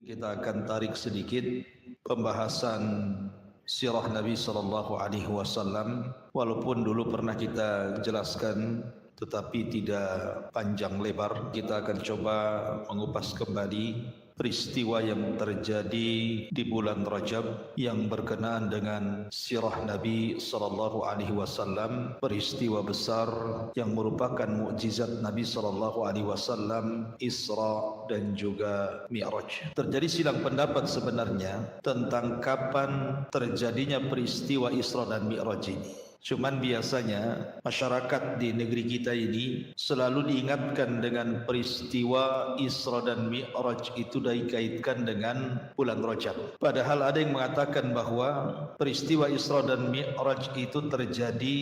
Kita akan tarik sedikit pembahasan sirah Nabi sallallahu alaihi wasallam, walaupun dulu pernah kita jelaskan tetapi tidak panjang lebar. Kita akan coba mengupas kembali peristiwa yang terjadi di bulan Rajab yang berkenaan dengan sirah Nabi sallallahu alaihi wasallam, peristiwa besar yang merupakan mukjizat Nabi sallallahu alaihi wasallam, Isra dan juga Mi'raj. Terjadi silang pendapat sebenarnya tentang kapan terjadinya peristiwa Isra dan Mi'raj ini. Cuman biasanya masyarakat di negeri kita ini selalu diingatkan dengan peristiwa Isra dan Mi'raj itu dikaitkan dengan bulan Rajab. Padahal ada yang mengatakan bahwa peristiwa Isra dan Mi'raj itu terjadi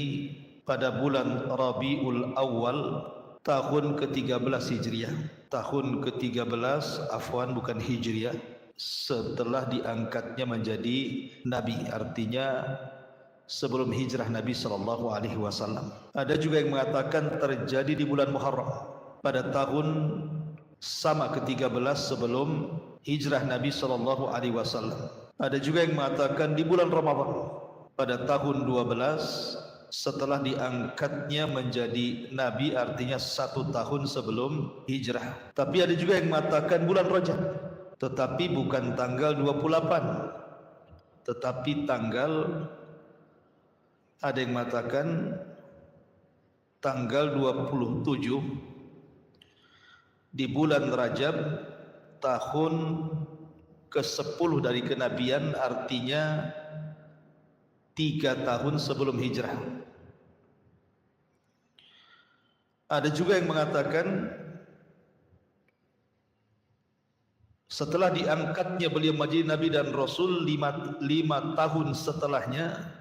pada bulan Rabiul Awal tahun ke-13 Hijriah. Tahun ke-13, bukan Hijriah, setelah diangkatnya menjadi Nabi, artinya sebelum hijrah Nabi sallallahu alaihi wasallam. Ada juga yang mengatakan terjadi di bulan Muharram pada tahun sama ke-13 sebelum hijrah Nabi sallallahu alaihi wasallam. Ada juga yang mengatakan di bulan Ramadan pada tahun 12 setelah diangkatnya menjadi Nabi, artinya 1 tahun sebelum hijrah. Tapi ada juga yang mengatakan bulan Rajab, tetapi bukan tanggal 28, tetapi ada yang mengatakan tanggal 27 di bulan Rajab tahun ke-10 dari kenabian, artinya 3 tahun sebelum hijrah. Ada juga yang mengatakan setelah diangkatnya beliau menjadi Nabi dan Rasul 5 tahun setelahnya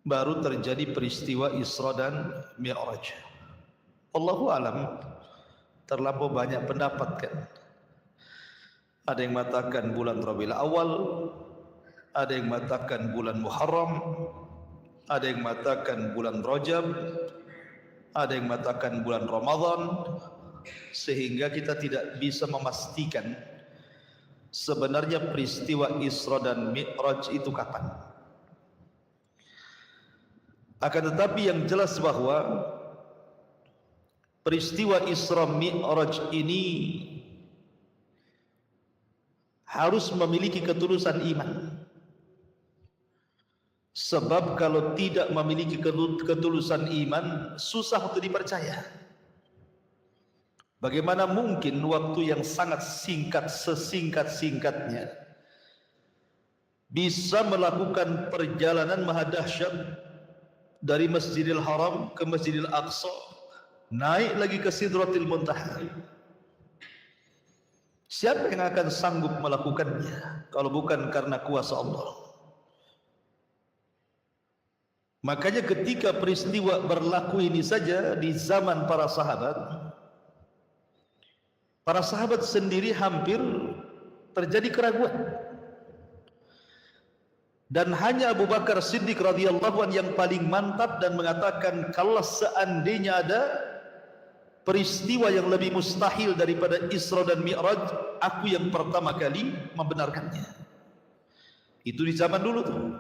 baru terjadi peristiwa Isra dan Mi'raj. Allahu alam, terlampau banyak pendapat kan. Ada yang mengatakan bulan Rabiul Awal, ada yang mengatakan bulan Muharram, ada yang mengatakan bulan Rajab, ada yang mengatakan bulan Ramadan, sehingga kita tidak bisa memastikan sebenarnya peristiwa Isra dan Mi'raj itu kapan. Akan tetapi yang jelas bahwa peristiwa Isra Mi'raj ini harus memiliki ketulusan iman. Sebab kalau tidak memiliki ketulusan iman, susah untuk dipercaya. Bagaimana mungkin waktu yang sangat singkat, sesingkat-singkatnya, bisa melakukan perjalanan maha dahsyat dari Masjidil Haram ke Masjidil Aqsa, naik lagi ke Sidratil Muntaha. Siapa yang akan sanggup melakukannya kalau bukan karena kuasa Allah? Makanya ketika peristiwa berlaku ini saja di zaman para sahabat sendiri hampir terjadi keraguan. Dan hanya Abu Bakar Siddiq radhiyallahu anhu yang paling mantap dan mengatakan, kalau seandainya ada peristiwa yang lebih mustahil daripada Isra dan Mi'raj, aku yang pertama kali membenarkannya. Itu di zaman dulu tuh.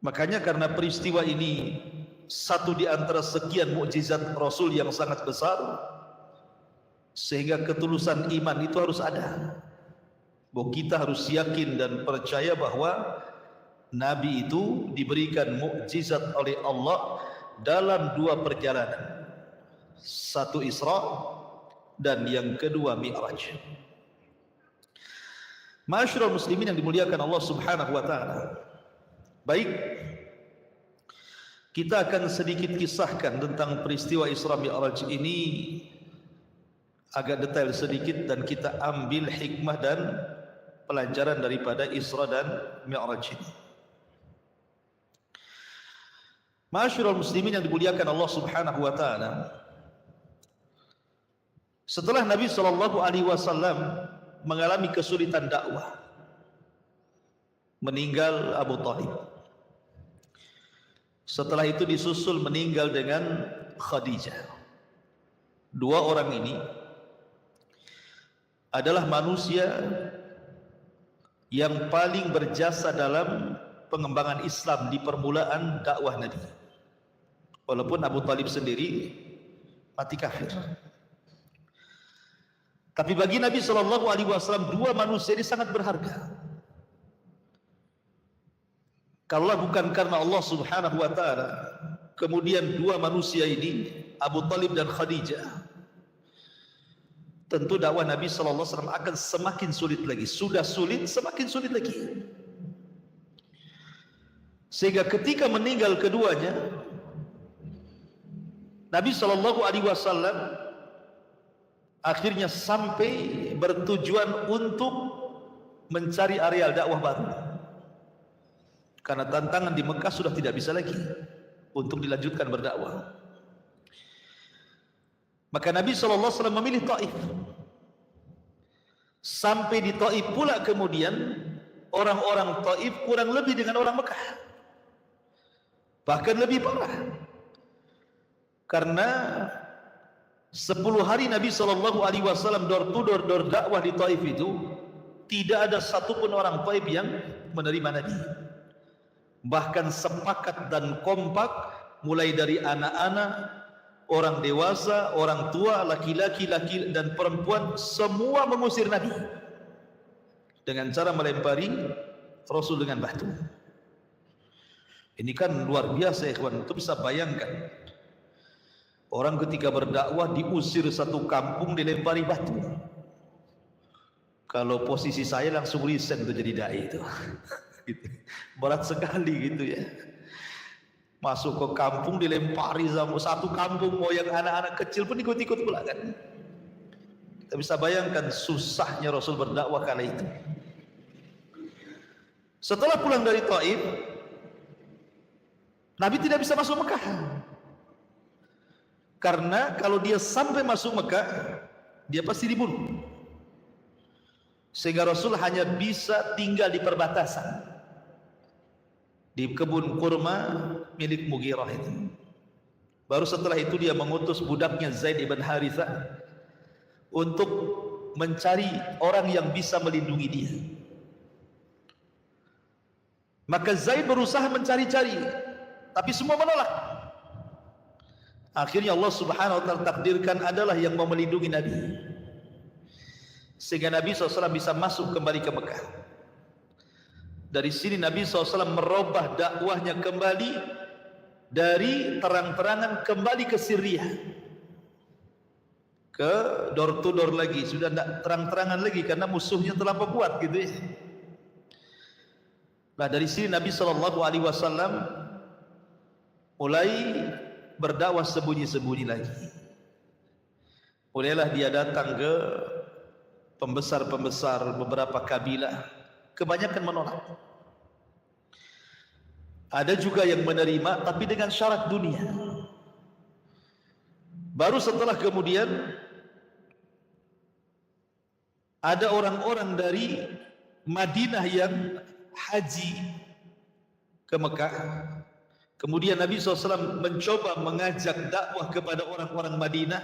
Makanya karena peristiwa ini satu di antara sekian mukjizat Rasul yang sangat besar, sehingga ketulusan iman itu harus ada. Bahwa kita harus yakin dan percaya bahwa Nabi itu diberikan mukjizat oleh Allah dalam 2 perjalanan, 1 Isra dan yang kedua Mi'raj. Ma'asyiral muslimin yang dimuliakan Allah Subhanahu wa taala. Baik, kita akan sedikit kisahkan tentang peristiwa Isra Mi'raj ini agak detail sedikit, dan kita ambil hikmah dan pelajaran daripada Isra dan Mi'raj ini. Ma'asyiral muslimin yang dimuliakan Allah Subhanahu wa taala. Setelah Nabi sallallahu alaihi wasallam mengalami kesulitan dakwah, meninggal Abu Thalib. Setelah itu disusul meninggal dengan Khadijah. 2 orang ini adalah manusia yang paling berjasa dalam pengembangan Islam di permulaan dakwah Nabi. Walaupun Abu Talib sendiri mati kafir, tapi bagi Nabi SAW dua manusia ini sangat berharga. Kalau bukan karena Allah Subhanahu wa Ta'ala, kemudian dua manusia ini, Abu Talib dan Khadijah, tentu dakwah Nabi SAW akan semakin sulit lagi. Sudah sulit, semakin sulit lagi. Sehingga ketika meninggal keduanya, Nabi SAW akhirnya sampai bertujuan untuk mencari areal dakwah baru, karena tantangan di Mekah sudah tidak bisa lagi untuk dilanjutkan berdakwah. Maka Nabi SAW memilih Taif. Sampai di Taif pula kemudian orang-orang Taif kurang lebih dengan orang Mekah, bahkan lebih parah. Karena 10 hari Nabi SAW door to door dakwah di Taif itu, tidak ada satupun orang Taif yang menerima Nabi. Bahkan sepakat dan kompak, mulai dari anak-anak, orang dewasa, orang tua, laki-laki, dan perempuan, semua mengusir Nabi dengan cara melempari Rasul dengan batu. Ini kan luar biasa, ikhwan. Itu bisa bayangkan, orang ketika berdakwah diusir satu kampung, dilempari batu. Kalau posisi saya langsung resign untuk jadi dai itu. Gitu. Berat sekali gitu ya. Masuk ke kampung dilempari sama satu kampung, mau yang anak-anak kecil pun ikut-ikut pula kan. Kita bisa bayangkan susahnya Rasul berdakwah kala itu. Setelah pulang dari Taif, Nabi tidak bisa masuk Mekah. Karena kalau dia sampai masuk Mekah, dia pasti dibunuh. Sehingga Rasul hanya bisa tinggal di perbatasan, di kebun kurma milik Mughirah itu. Baru setelah itu dia mengutus budaknya Zaid ibn Harithah untuk mencari orang yang bisa melindungi dia. Maka Zaid berusaha mencari-cari, tapi semua menolak. Akhirnya Allah Subhanahu wa Ta'ala takdirkan adalah yang mau melindungi Nabi, sehingga Nabi SAW bisa masuk kembali ke Mekah. Dari sini Nabi SAW merubah dakwahnya kembali dari terang-terangan kembali ke Syria, ke door to door lagi. Sudah tidak terang-terangan lagi karena musuhnya terlampau kuat gitu ya. Nah, dari sini Nabi SAW mulai berdakwah sembunyi-sembunyi lagi. Mulailah dia datang ke pembesar-pembesar beberapa kabilah, kebanyakan menolak. Ada juga yang menerima tapi dengan syarat dunia. Baru setelah kemudian ada orang-orang dari Madinah yang haji ke Mekah. Kemudian Nabi SAW mencoba mengajak dakwah kepada orang-orang Madinah.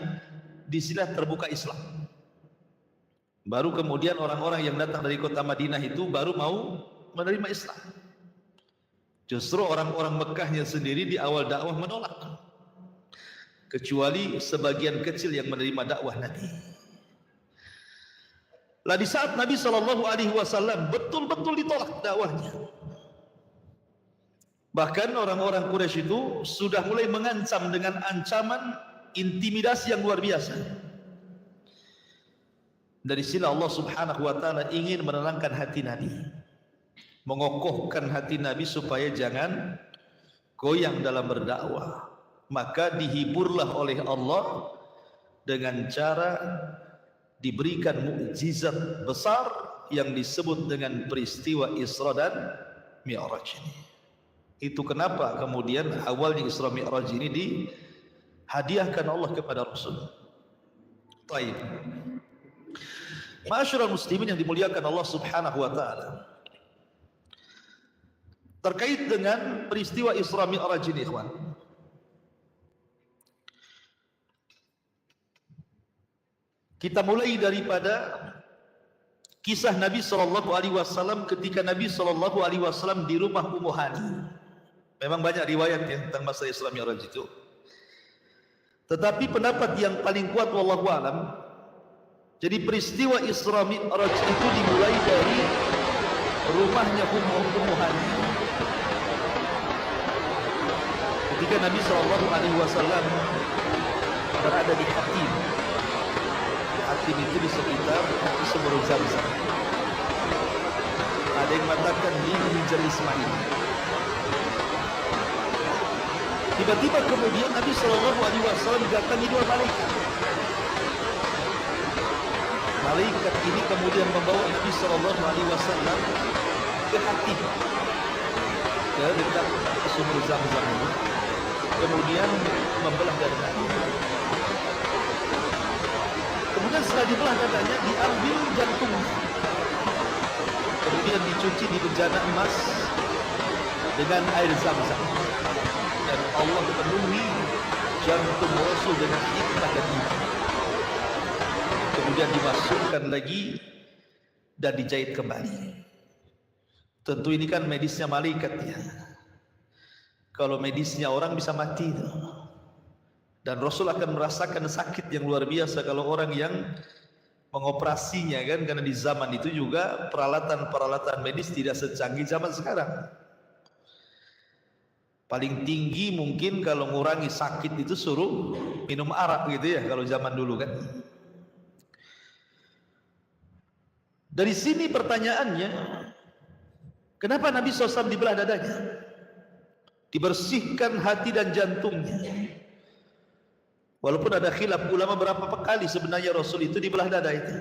Di sini terbuka Islam. Baru kemudian orang-orang yang datang dari kota Madinah itu baru mau menerima Islam. Justru orang-orang Mekahnya sendiri di awal dakwah menolak, kecuali sebagian kecil yang menerima dakwah Nabi. Lah di saat Nabi SAW betul-betul ditolak dakwahnya, bahkan orang-orang Quraisy itu sudah mulai mengancam dengan ancaman intimidasi yang luar biasa. Dari sini Allah Subhanahu wa Ta'ala ingin menenangkan hati Nabi, mengokohkan hati Nabi supaya jangan goyang dalam berdakwah. Maka dihiburlah oleh Allah dengan cara diberikan mukjizat besar yang disebut dengan peristiwa Isra dan Mi'raj ini. Itu kenapa kemudian awalnya Isra Mi'raj ini dihadiahkan Allah kepada Rasul. Baik. Ma'asyiral muslimin yang dimuliakan Allah Subhanahu wa Ta'ala, terkait dengan peristiwa Isra Mi'raj ini, ikhwan, kita mulai daripada kisah Nabi SAW ketika Nabi SAW di rumah Ummu Hani. Memang banyak riwayat ya tentang masalah Isra Mi'raj itu. Tetapi pendapat yang paling kuat wallahu alam, jadi peristiwa Isra Mi'raj itu dimulai dari rumahnya Ummu Hani. Ketika Nabi SAW berada di Hatim. Hatim itu di sekitar sumur Zamzam. Ada yang mengatakan di Hijr Ismail. Tiba-tiba kemudian Nabi SAW didatangi dua malaikat. Malaikat ini kemudian membawa Nabi SAW ke Hatim, ke dekat sumur Zamzam ini. Kemudian membelah dadanya. Kemudian setelah dibelah dadanya, diambil jantung, kemudian dicuci di bejana emas dengan air Zamzam, dan Allah penuhi jantung Rasul dengan hikmah dan iman. Kemudian dimasukkan lagi dan dijahit kembali. Tentu ini kan medisnya malaikat ya. Kalau medisnya orang bisa mati itu. Dan Rasul akan merasakan sakit yang luar biasa kalau orang yang mengoperasinya kan, karena di zaman itu juga peralatan-peralatan medis tidak secanggih zaman sekarang. Paling tinggi mungkin kalau ngurangi sakit itu suruh minum arak gitu ya kalau zaman dulu kan. Dari sini pertanyaannya, kenapa Nabi SAW dibelah dadanya? Dibersihkan hati dan jantungnya. Walaupun ada khilaf ulama berapa kali sebenarnya Rasul itu dibelah dada itu.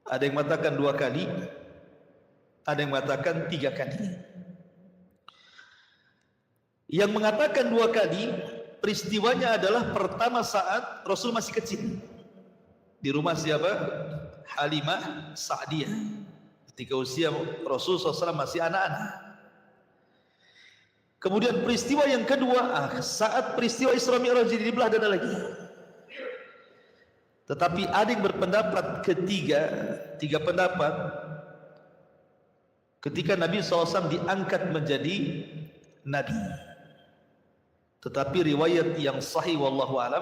Ada yang mengatakan 2 kali, ada yang mengatakan 3 kali. Yang mengatakan 2 kali, peristiwanya adalah pertama saat Rasul masih kecil. Di rumah siapa? Halimah Sa'diyah. Ketika usia Rasul SAW masih anak-anak. Kemudian peristiwa yang kedua, saat peristiwa Isra Mi'raj dibelah dada lagi. Tetapi ada yang berpendapat tiga pendapat, ketika Nabi SAW diangkat menjadi Nabi. Tetapi riwayat yang sahih wallahu alam,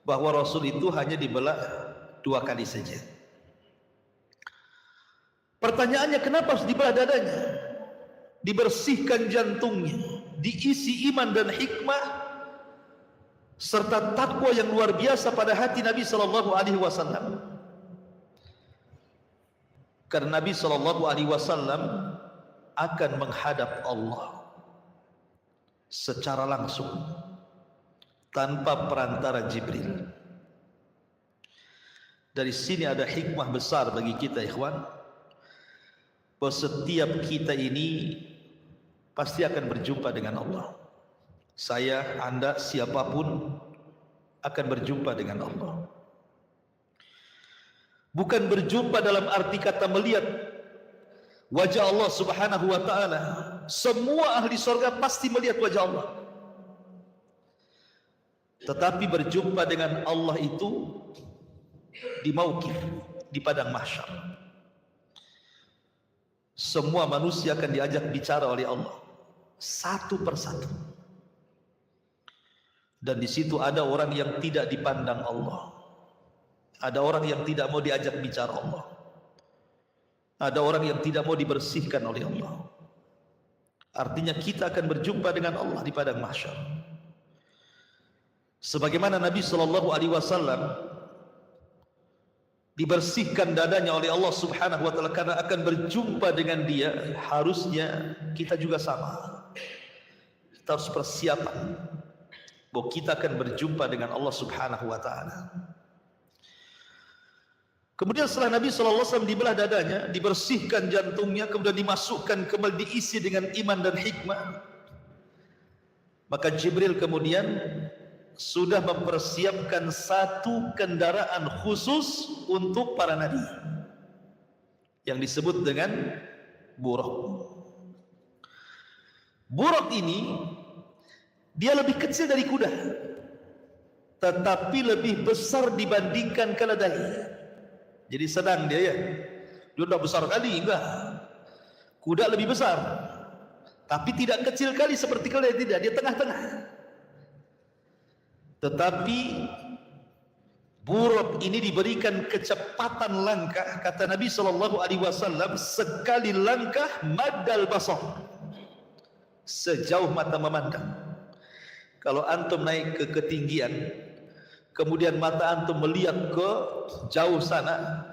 bahwa Rasul itu hanya dibelah 2 kali saja. Pertanyaannya, kenapa harus dibelah dadanya? Dibersihkan jantungnya, diisi iman dan hikmah serta takwa yang luar biasa pada hati Nabi SAW. Karena Nabi SAW akan menghadap Allah secara langsung tanpa perantara Jibril. Dari sini ada hikmah besar bagi kita ikhwan, bahwa setiap kita ini pasti akan berjumpa dengan Allah. Saya, Anda, siapapun akan berjumpa dengan Allah. Bukan berjumpa dalam arti kata melihat wajah Allah Subhanahu wa ta'ala. Semua ahli surga pasti melihat wajah Allah. Tetapi berjumpa dengan Allah itu di mauqif, di padang mahsyar. Semua manusia akan diajak bicara oleh Allah satu persatu. Dan di situ ada orang yang tidak dipandang Allah. Ada orang yang tidak mau diajak bicara Allah. Ada orang yang tidak mau dibersihkan oleh Allah. Artinya kita akan berjumpa dengan Allah di padang mahsyar. Sebagaimana Nabi SAW dibersihkan dadanya oleh Allah Subhanahu wa ta'ala karena akan berjumpa dengan Dia, harusnya kita juga sama. Kita harus persiapan bahwa kita akan berjumpa dengan Allah Subhanahu wa ta'ala. Kemudian setelah Nabi SAW dibelah dadanya, dibersihkan jantungnya, kemudian dimasukkan kembali, diisi dengan iman dan hikmah, maka Jibril kemudian sudah mempersiapkan satu kendaraan khusus untuk para nabi yang disebut dengan Buraq. Buraq ini dia lebih kecil dari kuda, tetapi lebih besar dibandingkan keledai. Jadi sedang dia ya. Dia tidak besar kali, enggak. Kuda lebih besar, tapi tidak kecil kali seperti keledai, tidak, dia tengah-tengah. Tetapi buruk ini diberikan kecepatan langkah, kata Nabi SAW, sekali langkah madal basar, sejauh mata memandang. Kalau antum naik ke ketinggian, kemudian mata antum melihat ke jauh sana,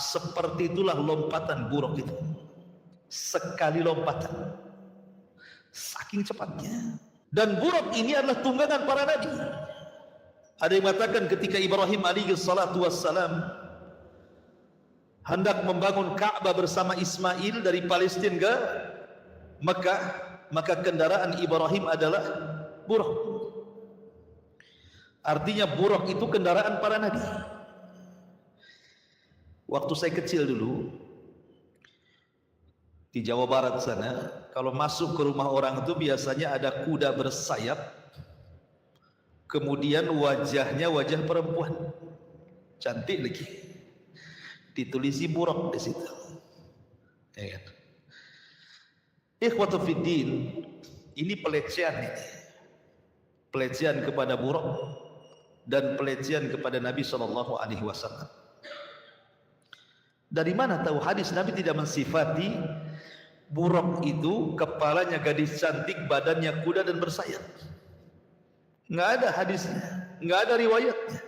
seperti itulah lompatan buruk itu. Sekali lompatan, saking cepatnya. Dan buruk ini adalah tunggangan para nabi. Ada yang mengatakan ketika Ibrahim alaihi salatu wassalam hendak membangun Ka'bah bersama Ismail dari Palestina ke Mekah, maka kendaraan Ibrahim adalah buruk. Artinya buruk itu kendaraan para nabi. Waktu saya kecil dulu di Jawa Barat sana, kalau masuk ke rumah orang itu biasanya ada kuda bersayap, kemudian wajahnya wajah perempuan, cantik lagi, ditulisi buruk di situ. Ya kan? Ikhwatu fiddin, ini pelecehan ini. Pelecehan kepada buruk dan pelecehan kepada Nabi SAW. Dari mana tahu hadis Nabi tidak mensifati buruk itu kepalanya gadis cantik, badannya kuda dan bersayap? Nggak ada hadisnya, nggak ada riwayatnya.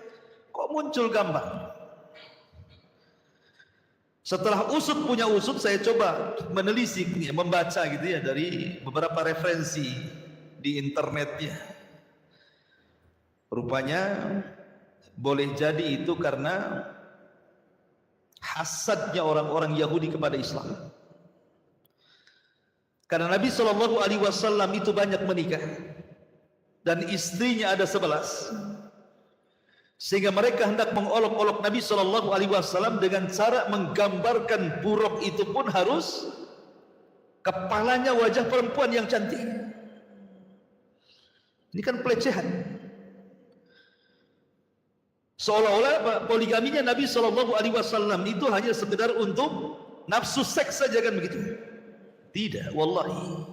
Kok muncul gambar? Setelah usut punya usut, saya coba menelisik, membaca gitu ya dari beberapa referensi di internetnya. Rupanya boleh jadi itu karena hasadnya orang-orang Yahudi kepada Islam. Karena Nabi SAW itu banyak menikah dan istrinya ada 11, sehingga mereka hendak mengolok-olok Nabi SAW dengan cara menggambarkan buruk itu pun harus kepalanya wajah perempuan yang cantik. Ini kan pelecehan. Seolah-olah poligaminya Nabi SAW itu hanya sekedar untuk nafsu seks saja, kan begitu? Tidak, wallahi.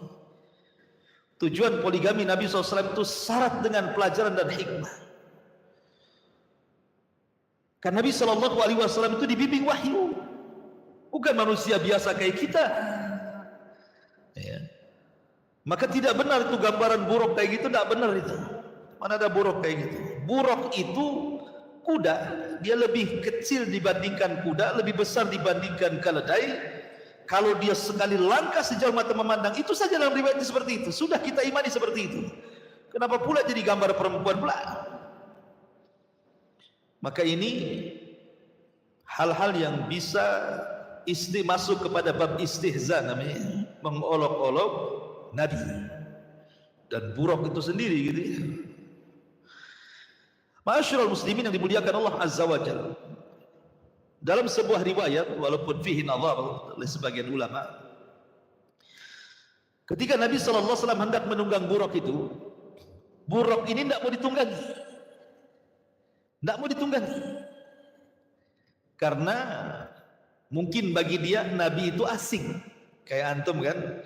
Tujuan poligami Nabi SAW itu syarat dengan pelajaran dan hikmah. Karena Nabi SAW itu dibimbing wahyu, bukan manusia biasa kayak kita. Ya. Maka tidak benar itu gambaran buruk kayak gitu, tidak benar itu. Mana ada buruk kayak gitu? Buruk itu kuda, dia lebih kecil dibandingkan kuda, lebih besar dibandingkan keledai. Kalau dia sekali langkah sejauh mata memandang, itu saja dalam riwayatnya seperti itu. Sudah kita imani seperti itu. Kenapa pula jadi gambar perempuan pula? Maka ini hal-hal yang bisa masuk kepada bab istihza, namanya mengolok-olok Nabi dan buruk itu sendiri gitu ya. Ma'asyiral muslimin yang dimuliakan Allah Azza wa Jalla, dalam sebuah riwayat walaupun fihi nadhar oleh sebagian ulama, ketika Nabi SAW hendak menunggang buruk itu, buruk ini tidak mau ditunggangi, tidak mau ditunggangi, karena mungkin bagi dia Nabi itu asing, kayak antum kan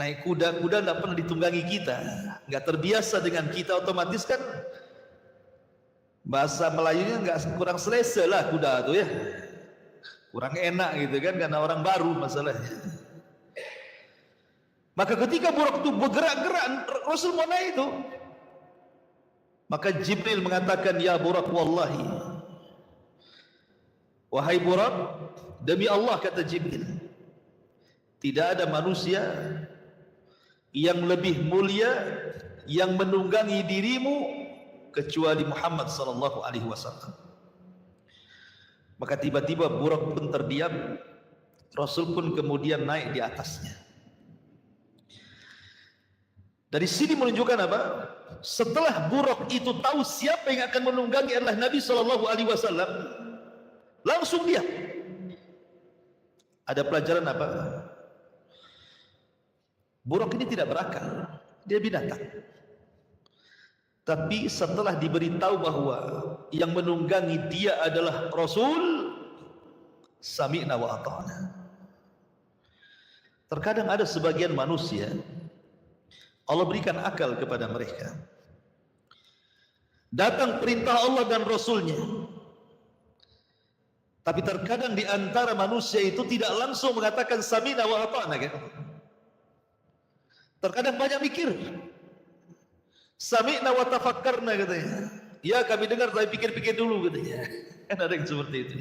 naik kuda tidak pernah ditunggangi kita, nggak terbiasa dengan kita, otomatis kan bahasa Melayunya nggak, kurang selesa lah kuda itu ya, kurang enak gitu kan, karena orang baru masalahnya. Maka ketika buruk itu bergerak-gerak, Rasul mau naik itu, maka Jibril mengatakan, ya Buraq, wallahi, wahai Buraq, demi Allah, kata Jibril, tidak ada manusia yang lebih mulia yang menunggangi dirimu kecuali Muhammad sallallahu alaihi wasallam. Maka tiba-tiba buruk pun terdiam, Rasul pun kemudian naik di atasnya. Dari sini menunjukkan apa? Setelah buruk itu tahu siapa yang akan menunggangi adalah Nabi sallallahu alaihi wasallam, langsung dia. Ada pelajaran apa? Buruk ini tidak berakal, dia binatang. Tapi setelah diberitahu bahwa yang menunggangi dia adalah Rasul, Sami'na wa ata'na. Terkadang ada sebagian manusia Allah berikan akal kepada mereka. Datang perintah Allah dan Rasulnya, tapi terkadang di antara manusia itu tidak langsung mengatakan sami'na wa ata'na kan? Terkadang banyak mikir. Sami'na wa tafakkarna katanya. Ya kami dengar tapi pikir-pikir dulu katanya. Kan ada yang seperti itu.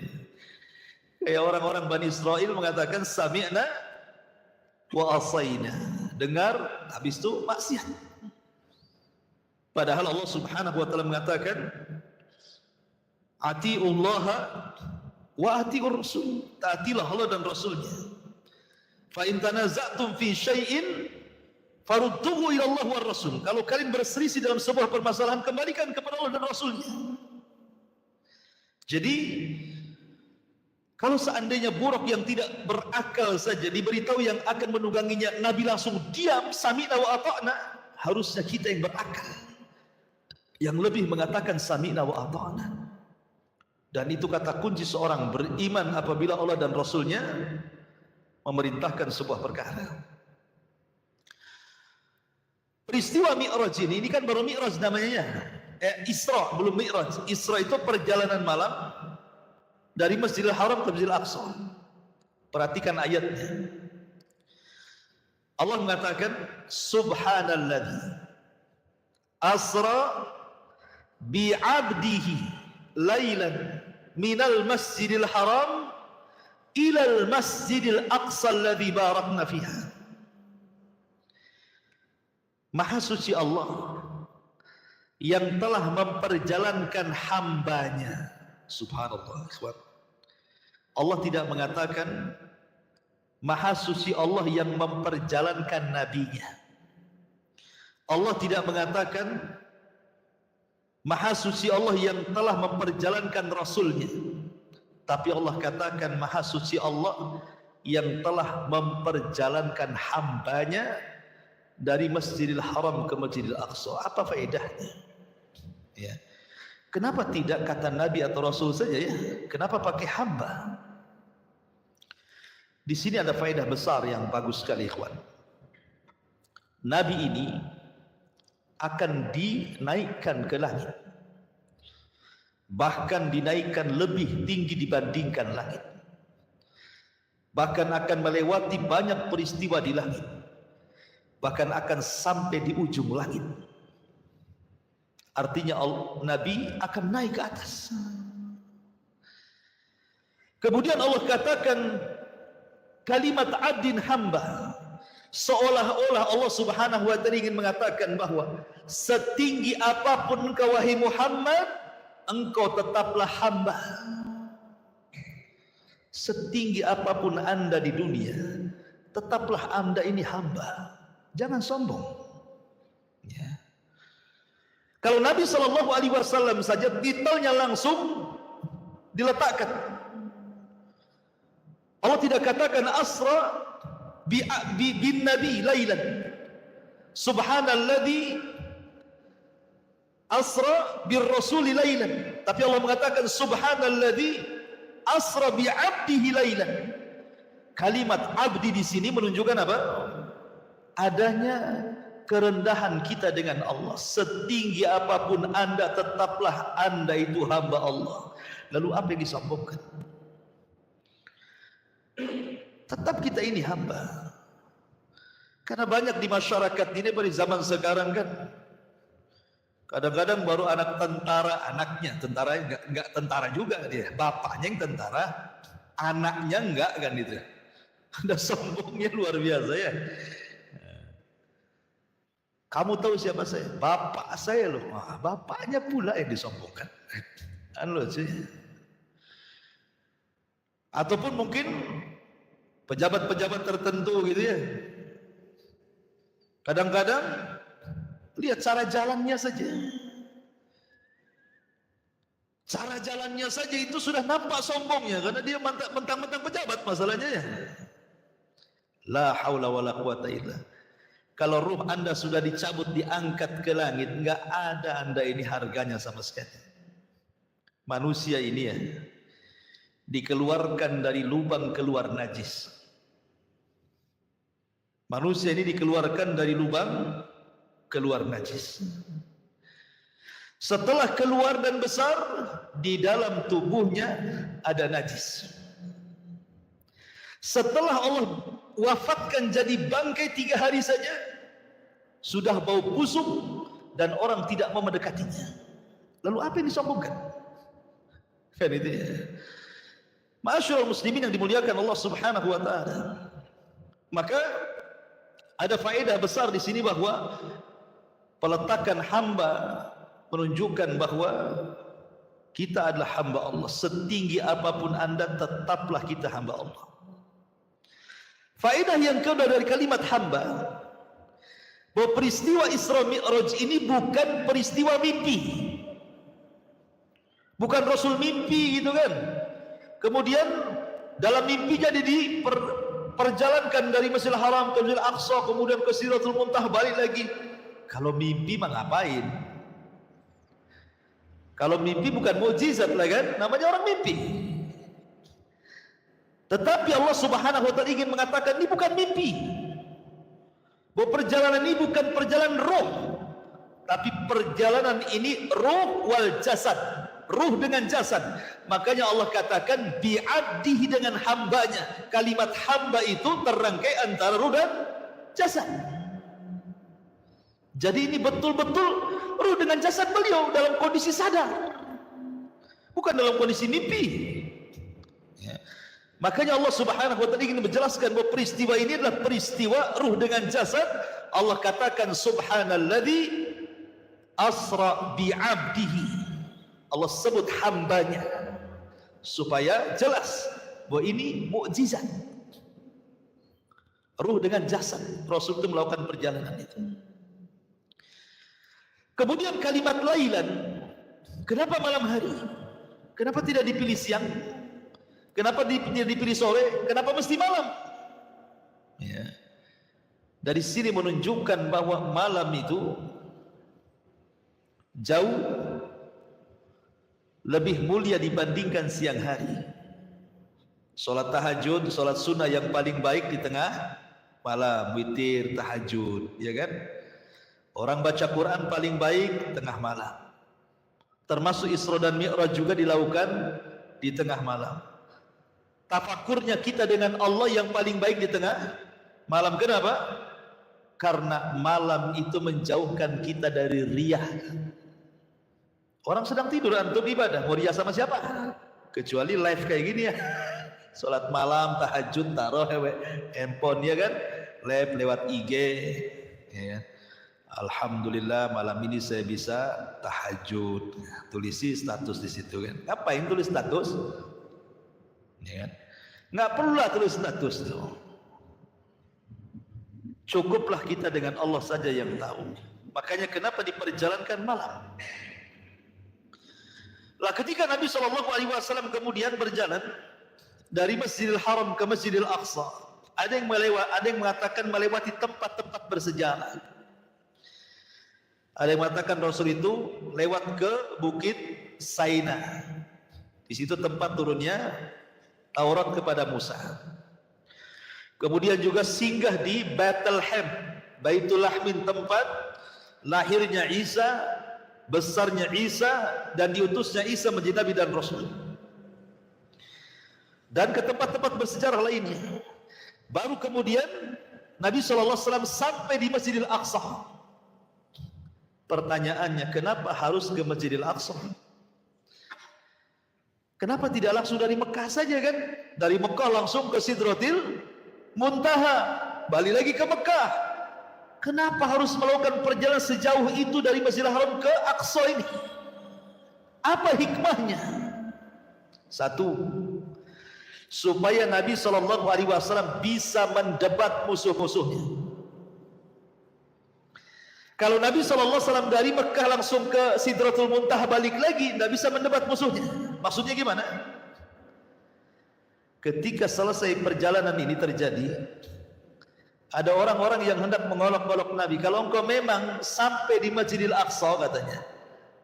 Kayak orang-orang Bani Israel mengatakan sami'na wa asayna. Dengar, habis itu maksiat. Padahal Allah Subhanahu wa taala mengatakan atiullaha wa atiur rasul. Taatilah Allah dan Rasulnya. Fa in tanaza'tum fi syai'in farudduhu ila Allah war Rasul. Kalau kalian berselisih dalam sebuah permasalahan, kembalikan kepada Allah dan Rasulnya. Jadi kalau seandainya buruk yang tidak berakal saja diberitahu yang akan menungganginya, Nabi langsung diam, sami'na wa ata'na. Harusnya kita yang berakal, yang lebih mengatakan sami'na wa ata'na. Dan itu kata kunci seorang beriman apabila Allah dan Rasulnya memerintahkan sebuah perkara. Peristiwa Mi'raj ini kan baru Mi'raj namanya. Isra, belum Mi'raj. Isra itu perjalanan malam dari Masjidil Haram ke Masjidil Aqsa. Perhatikan ayatnya. Allah mengatakan subhanalladzi asra bi'abdihi lailan minal Masjidil Haram ilal Masjidil Aqsa alladzi barakna fiha. Maha suci Allah yang telah memperjalankan hambanya. Subhanallah. Allah tidak mengatakan maha suci Allah yang memperjalankan nabinya. Allah tidak mengatakan maha suci Allah yang telah memperjalankan rasulnya. Tapi Allah katakan maha suci Allah yang telah memperjalankan hambanya dari Masjidil Haram ke Masjidil Aqsa. Apa faedahnya? Ya. Kenapa tidak kata Nabi atau Rasul saja ya? Kenapa pakai hamba? Di sini ada faedah besar yang bagus sekali, ikhwan. Nabi ini akan dinaikkan ke langit. Bahkan dinaikkan lebih tinggi dibandingkan langit. Bahkan akan melewati banyak peristiwa di langit. Bahkan akan sampai di ujung langit. Artinya Nabi akan naik ke atas. Kemudian Allah katakan kalimat abdin hamba. Seolah-olah Allah Subhanahu wa ta'ala ingin mengatakan bahwa setinggi apapun engkau wahai Muhammad, engkau tetaplah hamba. Setinggi apapun anda di dunia, tetaplah anda ini hamba. Jangan sombong. Ya. Kalau Nabi SAW saja titelnya langsung diletakkan. Allah tidak katakan asra bin nabi lailan. Subhanalladzi asra bir rasuli lailan. Tapi Allah mengatakan subhanalladzi asra bi 'abdihi lailan. Kalimat abdi di sini menunjukkan apa? Adanya kerendahan kita dengan Allah. Setinggi apapun anda, tetaplah anda itu hamba Allah. Lalu apa yang disombongkan? Tetap kita ini hamba. Karena banyak di masyarakat ini pada zaman sekarang kan, kadang-kadang baru anak tentara, anaknya tentara, enggak tentara juga dia, bapaknya yang tentara, anaknya enggak kan itu. Ada sombongnya luar biasa ya. Kamu tahu siapa saya? Bapak saya loh. Wah, bapaknya pula yang disombongkan. Anu sih. Ataupun mungkin pejabat-pejabat tertentu gitu ya. Kadang-kadang lihat cara jalannya saja. Cara jalannya saja itu sudah nampak sombongnya karena dia mentang-mentang pejabat masalahnya ya. La haula wala quwata illa. Kalau ruh anda sudah dicabut, diangkat ke langit, enggak ada anda ini harganya sama sekali. Manusia ini ya, dikeluarkan dari lubang keluar najis. Manusia ini dikeluarkan dari lubang keluar najis. Setelah keluar dan besar, di dalam tubuhnya ada najis. Setelah Allah wafatkan jadi bangkai 3 hari saja, sudah bau busuk dan orang tidak mau mendekatinya. Lalu apa yang disombongkan? Kan itu ya. Ma'asyiral muslimin yang dimuliakan Allah Subhanahu wa taala. Maka ada faedah besar di sini bahwa peletakan hamba menunjukkan bahwa kita adalah hamba Allah. Setinggi apapun Anda, tetaplah kita hamba Allah. Faedah yang kedua dari kalimat hamba, bahwa peristiwa Isra Mi'raj ini bukan peristiwa mimpi. Bukan Rasul mimpi gitu kan. Kemudian dalam mimpinya dia perjalankan dari Masjidil Haram ke Masjidil Aqsa, kemudian ke Sidratul Muntaha, balik lagi. Kalau mimpi mah ngapain? Kalau mimpi bukan mukjizat lah kan, namanya orang mimpi. Tetapi Allah Subhanahu wa taala ingin mengatakan ini bukan mimpi. Bahwa perjalanan ini bukan perjalanan roh, tapi perjalanan ini roh wal jasad, ruh dengan jasad. Makanya Allah katakan bi'abdihi, dengan hambanya. Kalimat hamba itu terrangkai antara ruh dan jasad. Jadi ini betul-betul ruh dengan jasad beliau dalam kondisi sadar, bukan dalam kondisi mimpi ya. Makanya Allah Subhanahu wa taala ingin menjelaskan bahwa peristiwa ini adalah peristiwa ruh dengan jasad. Allah katakan subhanalladzi asra bi'abdihi. Allah sebut hambanya supaya jelas bahwa ini mukjizat. Ruh dengan jasad, Rasul itu melakukan perjalanan itu. Kemudian kalimat lailan, kenapa malam hari? Kenapa tidak dipilih siang? Kenapa tidak dipilih sore? Kenapa mesti malam? Ya. Dari sini menunjukkan bahwa malam itu jauh lebih mulia dibandingkan siang hari. Salat tahajud, salat sunnah yang paling baik di tengah malam, witir, tahajud, ya kan? Orang baca Quran paling baik tengah malam. Termasuk Isra dan Mi'raj juga dilakukan di tengah malam. Tafakurnya kita dengan Allah yang paling baik di tengah malam. Kenapa? Karena malam itu menjauhkan kita dari riyah. Orang sedang tidur, antum ibadah, mau riyah sama siapa? Kecuali live kayak gini ya. Salat malam, tahajud, tarawih, handphone ya kan? Live lewat IG ya. Alhamdulillah malam ini saya bisa tahajud. Tulisi status di situ kan. Ngapain tulis status? Ya kan? Nggak perlulah tulis status tuh. Cukuplah kita dengan Allah saja yang tahu. Makanya kenapa diperjalankan malam? Lah ketika Nabi SAW kemudian berjalan dari Masjidil Haram ke Masjidil Aqsa, ada yang mengatakan melewati tempat-tempat bersejarah. Ada yang mengatakan Rasul itu lewat ke Bukit Saina. Di situ tempat turunnya Taurat kepada Musa. Kemudian juga singgah di Bethlehem, Baitul Lahmin, tempat lahirnya Isa, besarnya Isa, dan diutusnya Isa menjadi Nabi dan Rasul. Dan ke tempat-tempat bersejarah lainnya. Baru kemudian Nabi SAW sampai di Masjidil Aqsa. Pertanyaannya, kenapa harus ke Masjidil Aqsa? Kenapa tidak langsung dari Mekah saja kan? Dari Mekah langsung ke Sidratil Muntaha, balik lagi ke Mekah. Kenapa harus melakukan perjalanan sejauh itu dari Masjidil Haram ke Aqsa ini? Apa hikmahnya? Satu, supaya Nabi SAW bisa mendebat musuh-musuhnya. Kalau Nabi SAW dari Mekah langsung ke Sidratul Muntaha balik lagi, tidak bisa mendebat musuhnya. Maksudnya gimana? Ketika selesai perjalanan ini terjadi, ada orang-orang yang hendak mengolok-olok Nabi. Kalau engkau memang sampai di Masjidil Aqsa, katanya,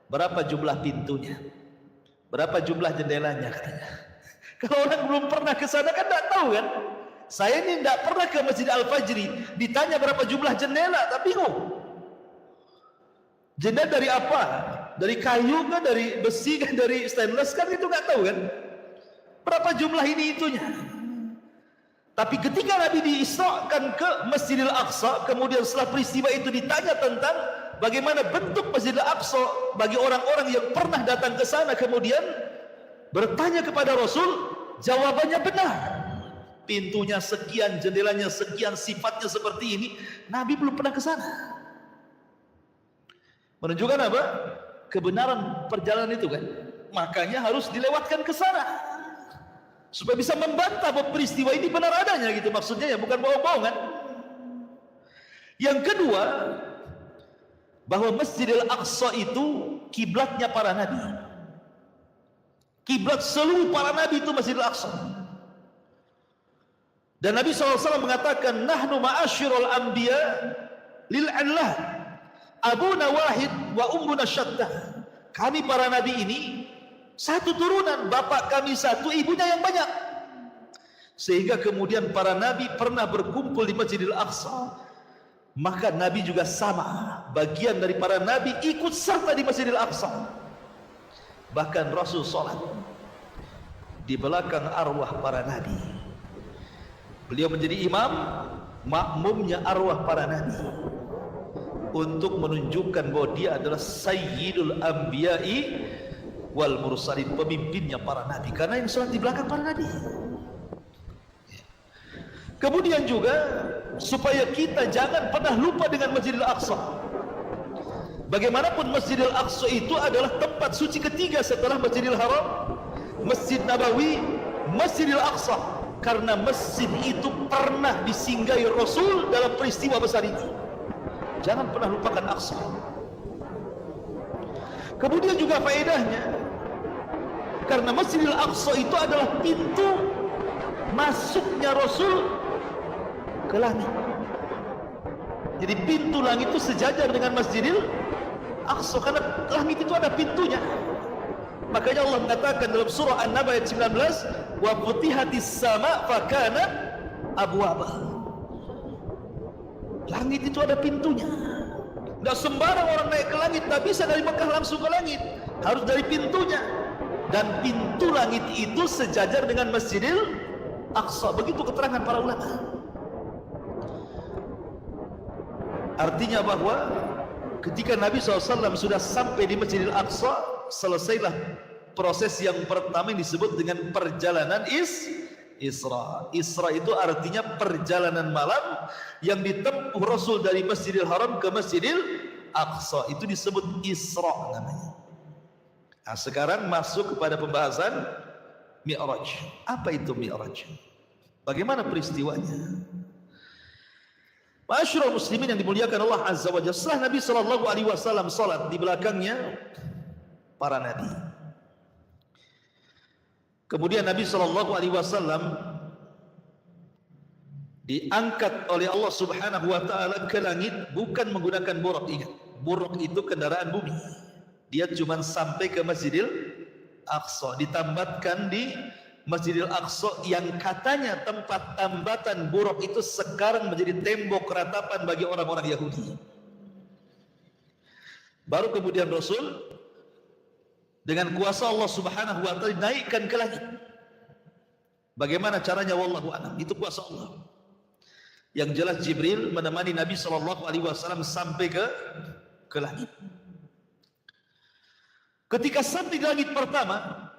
berapa jumlah pintunya? Berapa jumlah jendelanya, katanya? Kalau orang belum pernah ke sana kan tidak tahu kan. Saya ini tidak pernah ke Masjid Al-Fajri, ditanya berapa jumlah jendela, tapi bingung. Jendela dari apa? Dari kayu kan, dari besi kan, dari stainless kan, itu nggak tahu kan. Berapa jumlah ini itunya. Tapi ketika Nabi diisrakan ke Masjidil Aqsa, kemudian setelah peristiwa itu ditanya tentang bagaimana bentuk Masjidil Aqsa bagi orang-orang yang pernah datang ke sana, kemudian bertanya kepada Rasul, jawabannya benar. Pintunya sekian, jendelanya sekian, sifatnya seperti ini. Nabi belum pernah ke sana. Menunjukkan apa? Kebenaran perjalanan itu kan. Makanya harus dilewatkan ke sana. Supaya bisa membantah bahwa peristiwa ini benar adanya gitu, maksudnya ya, bukan bohong-bohongan. Yang kedua, bahwa Masjidil Aqsa itu kiblatnya para nabi. Kiblat seluruh para nabi itu Masjidil Aqsa. Dan Nabi SAW mengatakan, nahnu ma'asyirul anbiya lil'allah, abuna wahid wa ummuna syattah. Kami para nabi ini satu turunan, bapak kami satu, ibunya yang banyak. Sehingga kemudian para nabi pernah berkumpul di Masjidil Aqsa. Maka nabi juga sama, bagian dari para nabi ikut serta di Masjidil Aqsa. Bahkan Rasul sholat di belakang arwah para nabi. Beliau menjadi imam, makmumnya arwah para nabi, untuk menunjukkan bahwa dia adalah Sayyidul Anbiya'i wal Mursalin, pemimpinnya para nabi, karena yang sholat di belakang para nabi. Kemudian juga supaya kita jangan pernah lupa dengan Masjidil Aqsa. Bagaimanapun Masjidil Aqsa itu adalah tempat suci ketiga setelah Masjidil Haram, Masjid Nabawi, Masjidil Aqsa. Karena masjid itu pernah disinggahi Rasul dalam peristiwa besar ini. Jangan pernah lupakan Aqsa. Kemudian juga faedahnya, karena Masjidil Aqsa itu adalah pintu masuknya Rasul ke langit. Jadi pintu langit itu sejajar dengan Masjidil Aqsa, karena langit itu ada pintunya. Makanya Allah mengatakan dalam surah An-Naba ayat 19, wa futihatis sama fakanat abwaba. Langit itu ada pintunya. Tidak sembarang orang naik ke langit, tidak bisa dari Mekah langsung ke langit, harus dari pintunya. Dan pintu langit itu sejajar dengan Masjidil Aqsa. Begitu keterangan para ulama. Artinya bahwa ketika Nabi SAW sudah sampai di Masjidil Aqsa, selesailah proses yang pertama yang disebut dengan perjalanan Isra. Isra itu artinya perjalanan malam yang ditempuh Rasul dari Masjidil Haram ke Masjidil Aqsa. Itu disebut Isra namanya. Nah, sekarang masuk kepada pembahasan Mi'raj. Apa itu Mi'raj? Bagaimana peristiwanya? Ma'asyiral muslimin yang dimuliakan Allah Azza wa Jalla, setelah Nabi SAW salat, di belakangnya para nabi. Kemudian Nabi SAW diangkat oleh Allah Subhanahu wa taala ke langit, bukan menggunakan buraq. Ingat, buraq itu kendaraan bumi. Dia cuma sampai ke Masjidil Aqsa, ditambatkan di Masjidil Aqsa yang katanya tempat tambatan buraq itu sekarang menjadi tembok ratapan bagi orang-orang Yahudi. Baru kemudian Rasul dengan kuasa Allah Subhanahu wa taala naikkan ke langit. Bagaimana caranya wallahu a'lam, itu kuasa Allah. Yang jelas Jibril menemani Nabi SAW sampai ke langit. Ketika sampai di langit pertama,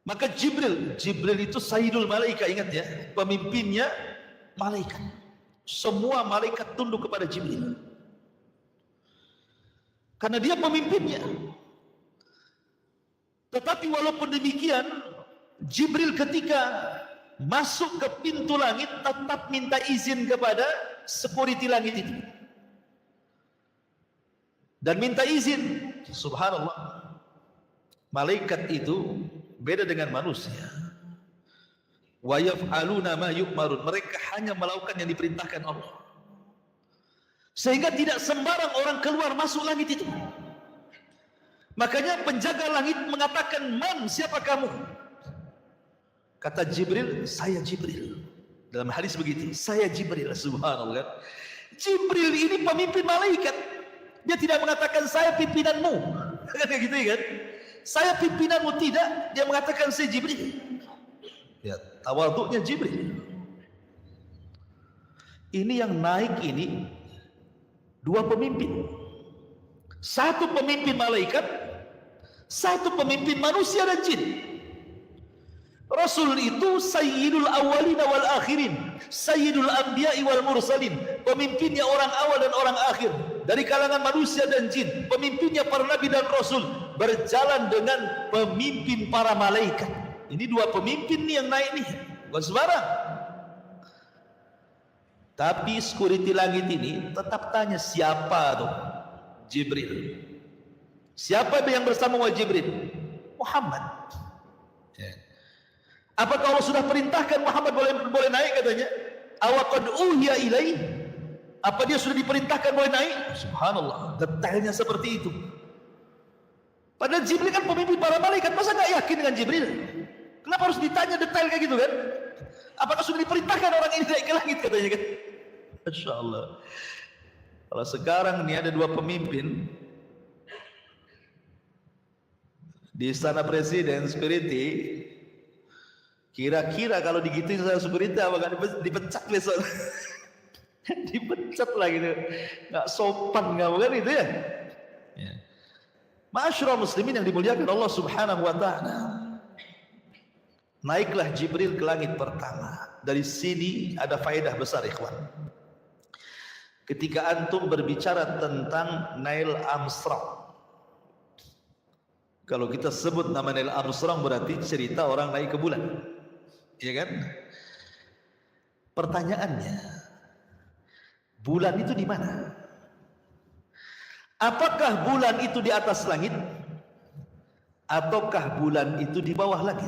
maka Jibril itu Sayyidul Malaika, ingat ya, pemimpinnya malaikat. Semua malaikat tunduk kepada Jibril, karena dia pemimpinnya. Tetapi walaupun demikian, Jibril ketika masuk ke pintu langit tetap minta izin kepada security langit itu. Dan minta izin. Subhanallah. Malaikat itu beda dengan manusia. Wa yaf'aluna ma yu'marun. Mereka hanya melakukan yang diperintahkan Allah. Sehingga tidak sembarang orang keluar masuk langit itu. Makanya penjaga langit mengatakan, "Man, siapa kamu?" Kata Jibril, saya Jibril. Dalam hadis begitu, saya Jibril. Subhanallah. Jibril ini pemimpin malaikat. Dia tidak mengatakan saya pimpinanmu. Kan gitu kan? Saya pimpinanmu, tidak. Dia mengatakan saya Jibril. Ya, tawaduknya Jibril. Ini yang naik ini dua pemimpin. Satu pemimpin malaikat, satu pemimpin manusia dan jin. Rasul itu sayyidul awwalin wal akhirin, sayyidul anbiya'i wal mursalin, pemimpinnya orang awal dan orang akhir, dari kalangan manusia dan jin, pemimpinnya para nabi dan rasul, berjalan dengan pemimpin para malaikat. Ini dua pemimpin nih yang naik nih, bukan sembarang. Tapi security langit ini tetap tanya, siapa tuh? Jibril. Siapa yang bersama Jibril? Muhammad. Apakah Allah sudah perintahkan Muhammad boleh naik katanya? Awaqad uhiya ilaih? Apa dia sudah diperintahkan boleh naik? Subhanallah, detailnya seperti itu. Padahal Jibril kan pemimpin para malaikat, masa nggak yakin dengan Jibril? Kenapa harus ditanya detail kayak gitu kan? Apakah sudah diperintahkan orang ini naik ke langit katanya kan? Masya Allah. Kalau sekarang ini ada dua pemimpin di istana presiden security. Kira-kira kalau digituin saya security apa nggak dipecat besok? Dipecat lah gitu, nggak sopan nggak bukan itu ya? Ma'asyiral muslimin yang dimuliakan Allah Subhanahu wa taala. Naiklah Jibril ke langit pertama. Dari sini ada faedah besar ikhwan. Ketika antum berbicara tentang Neil Armstrong, kalau kita sebut nama Neil Armstrong berarti cerita orang naik ke bulan. Ya kan? Pertanyaannya, bulan itu di mana? Apakah bulan itu di atas langit? Ataukah bulan itu di bawah langit?